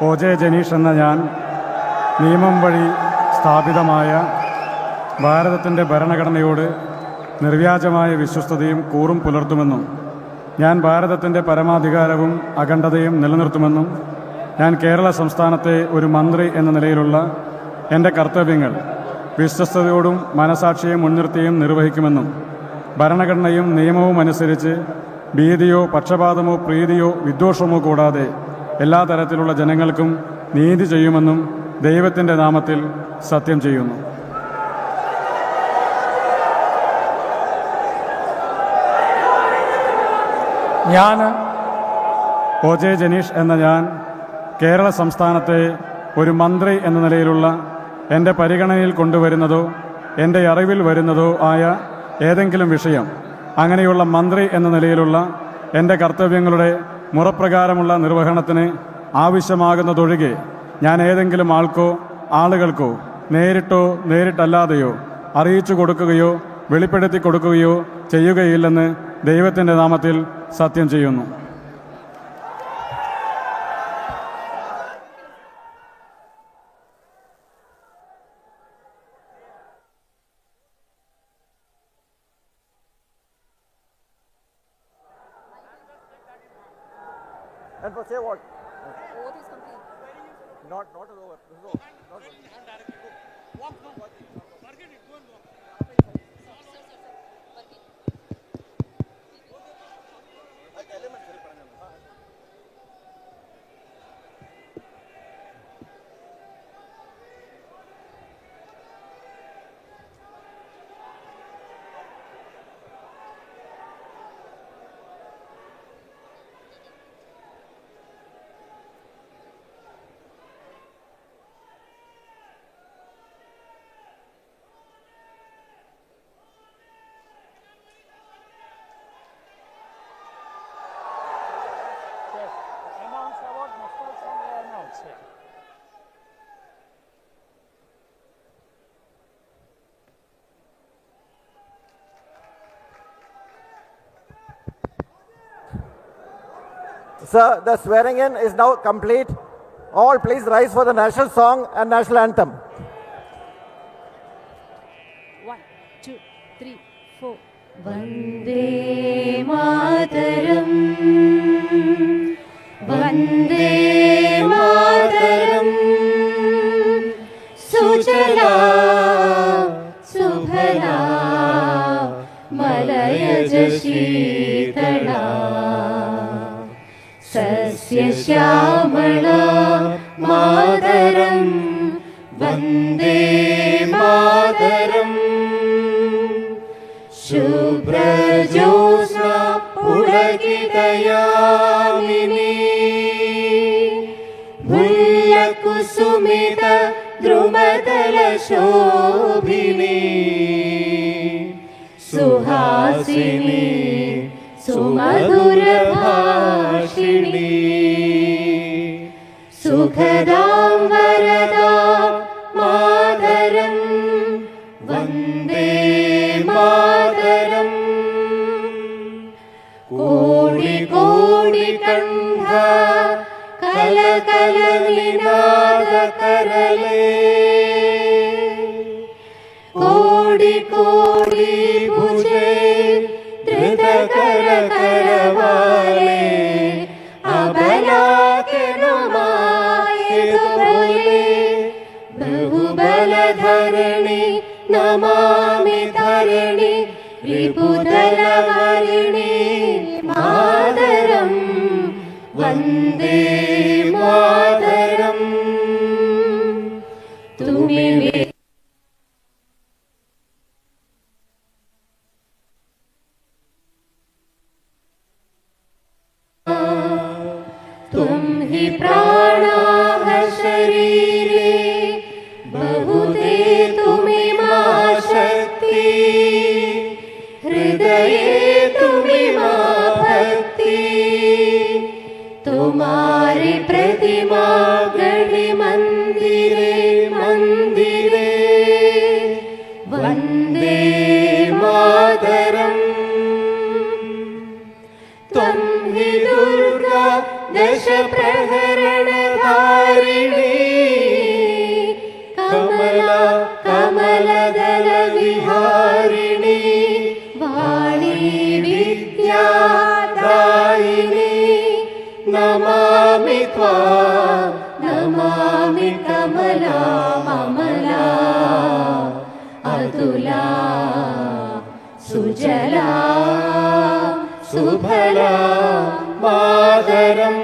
O J Janeesh എന്ന ഞാൻ നിയമം വഴി സ്ഥാപിതമായ ഭാരതത്തിൻ്റെ ഭരണഘടനയോട് നിർവ്യാജമായ വിശ്വസ്തതയും കൂറും പുലർത്തുമെന്നും ഞാൻ ഭാരതത്തിൻ്റെ പരമാധികാരവും അഖണ്ഡതയും നിലനിർത്തുമെന്നും ഞാൻ കേരള സംസ്ഥാനത്തെ ഒരു മന്ത്രി എന്ന നിലയിലുള്ള എൻ്റെ കർത്തവ്യങ്ങൾ വിശ്വസ്തയോടും മനസാക്ഷിയെ മുൻനിർത്തിയും നിർവഹിക്കുമെന്നും ഭരണഘടനയും നിയമവും അനുസരിച്ച് ഭീതിയോ പക്ഷപാതമോ പ്രീതിയോ വിദ്വേഷമോ കൂടാതെ എല്ലാ തരത്തിലുള്ള ജനങ്ങൾക്കും നീതി ചെയ്യുമെന്നും ദൈവത്തിൻ്റെ നാമത്തിൽ സത്യം ചെയ്യുന്നു. ഞാൻ ഒ ജെ ജനീഷ് എന്ന ഞാൻ കേരള സംസ്ഥാനത്തെ ഒരു മന്ത്രി എന്ന നിലയിലുള്ള എൻ്റെ പരിഗണനയിൽ കൊണ്ടുവരുന്നതോ എൻ്റെ അറിവിൽ വരുന്നതോ ആയ ഏതെങ്കിലും വിഷയം അങ്ങനെയുള്ള മന്ത്രി എന്ന നിലയിലുള്ള എൻ്റെ കർത്തവ്യങ്ങളുടെ മുറപ്രകാരമുള്ള നിർവഹണത്തിന് ആവശ്യമാകുന്നതൊഴികെ ഞാൻ ഏതെങ്കിലും ആളുകൾക്കോ നേരിട്ടോ നേരിട്ടല്ലാതെയോ അറിയിച്ചു കൊടുക്കുകയോ വെളിപ്പെടുത്തി കൊടുക്കുകയോ ചെയ്യുകയില്ലെന്ന് ദൈവത്തിൻ്റെ നാമത്തിൽ സത്യം ചെയ്യുന്നു. And for say what? Oath is complete. Not over. This is over. Not over. Forget it. Go and walk. Sir, the swearing in is now complete. All please rise for the national song and national anthem. 1, 2, 3, 4. Vande Mataram, Vande Mataram, Sujala Subhala, Malayaja Sheetala, Sasya Shyamala Mataram, Vande Mataram, Shubhra Jyosna Pulakitayamini, Bhulla Kusumita Drumadala Shobhini, Suhasini Sumadhura Bhashini, Sukhadam Varadam Mataram, Vande Mataram, Kodi Kodi Kandha Kala Kala Ninada Karale, Kodi Kodi Bhuje Trita Kara Karavale, Abala ke Namaye Bole, Bahubala Dharani, Namami Dharani, Ripudala Varini, Mataram, Vande Mataram, Tumi तुम ही प्राणा है शरीरे, बहुते तुम्ही मां शक्ति, हृदये तुम्ही मां भक्ति, तुम्हारी प्रतिमा गढ़ी मंदिरे मंदिरे, നമാമി ത്വാം നമാമി കമലാമമലാ അതുലാ സുജലാ സുഫലാ മാതരം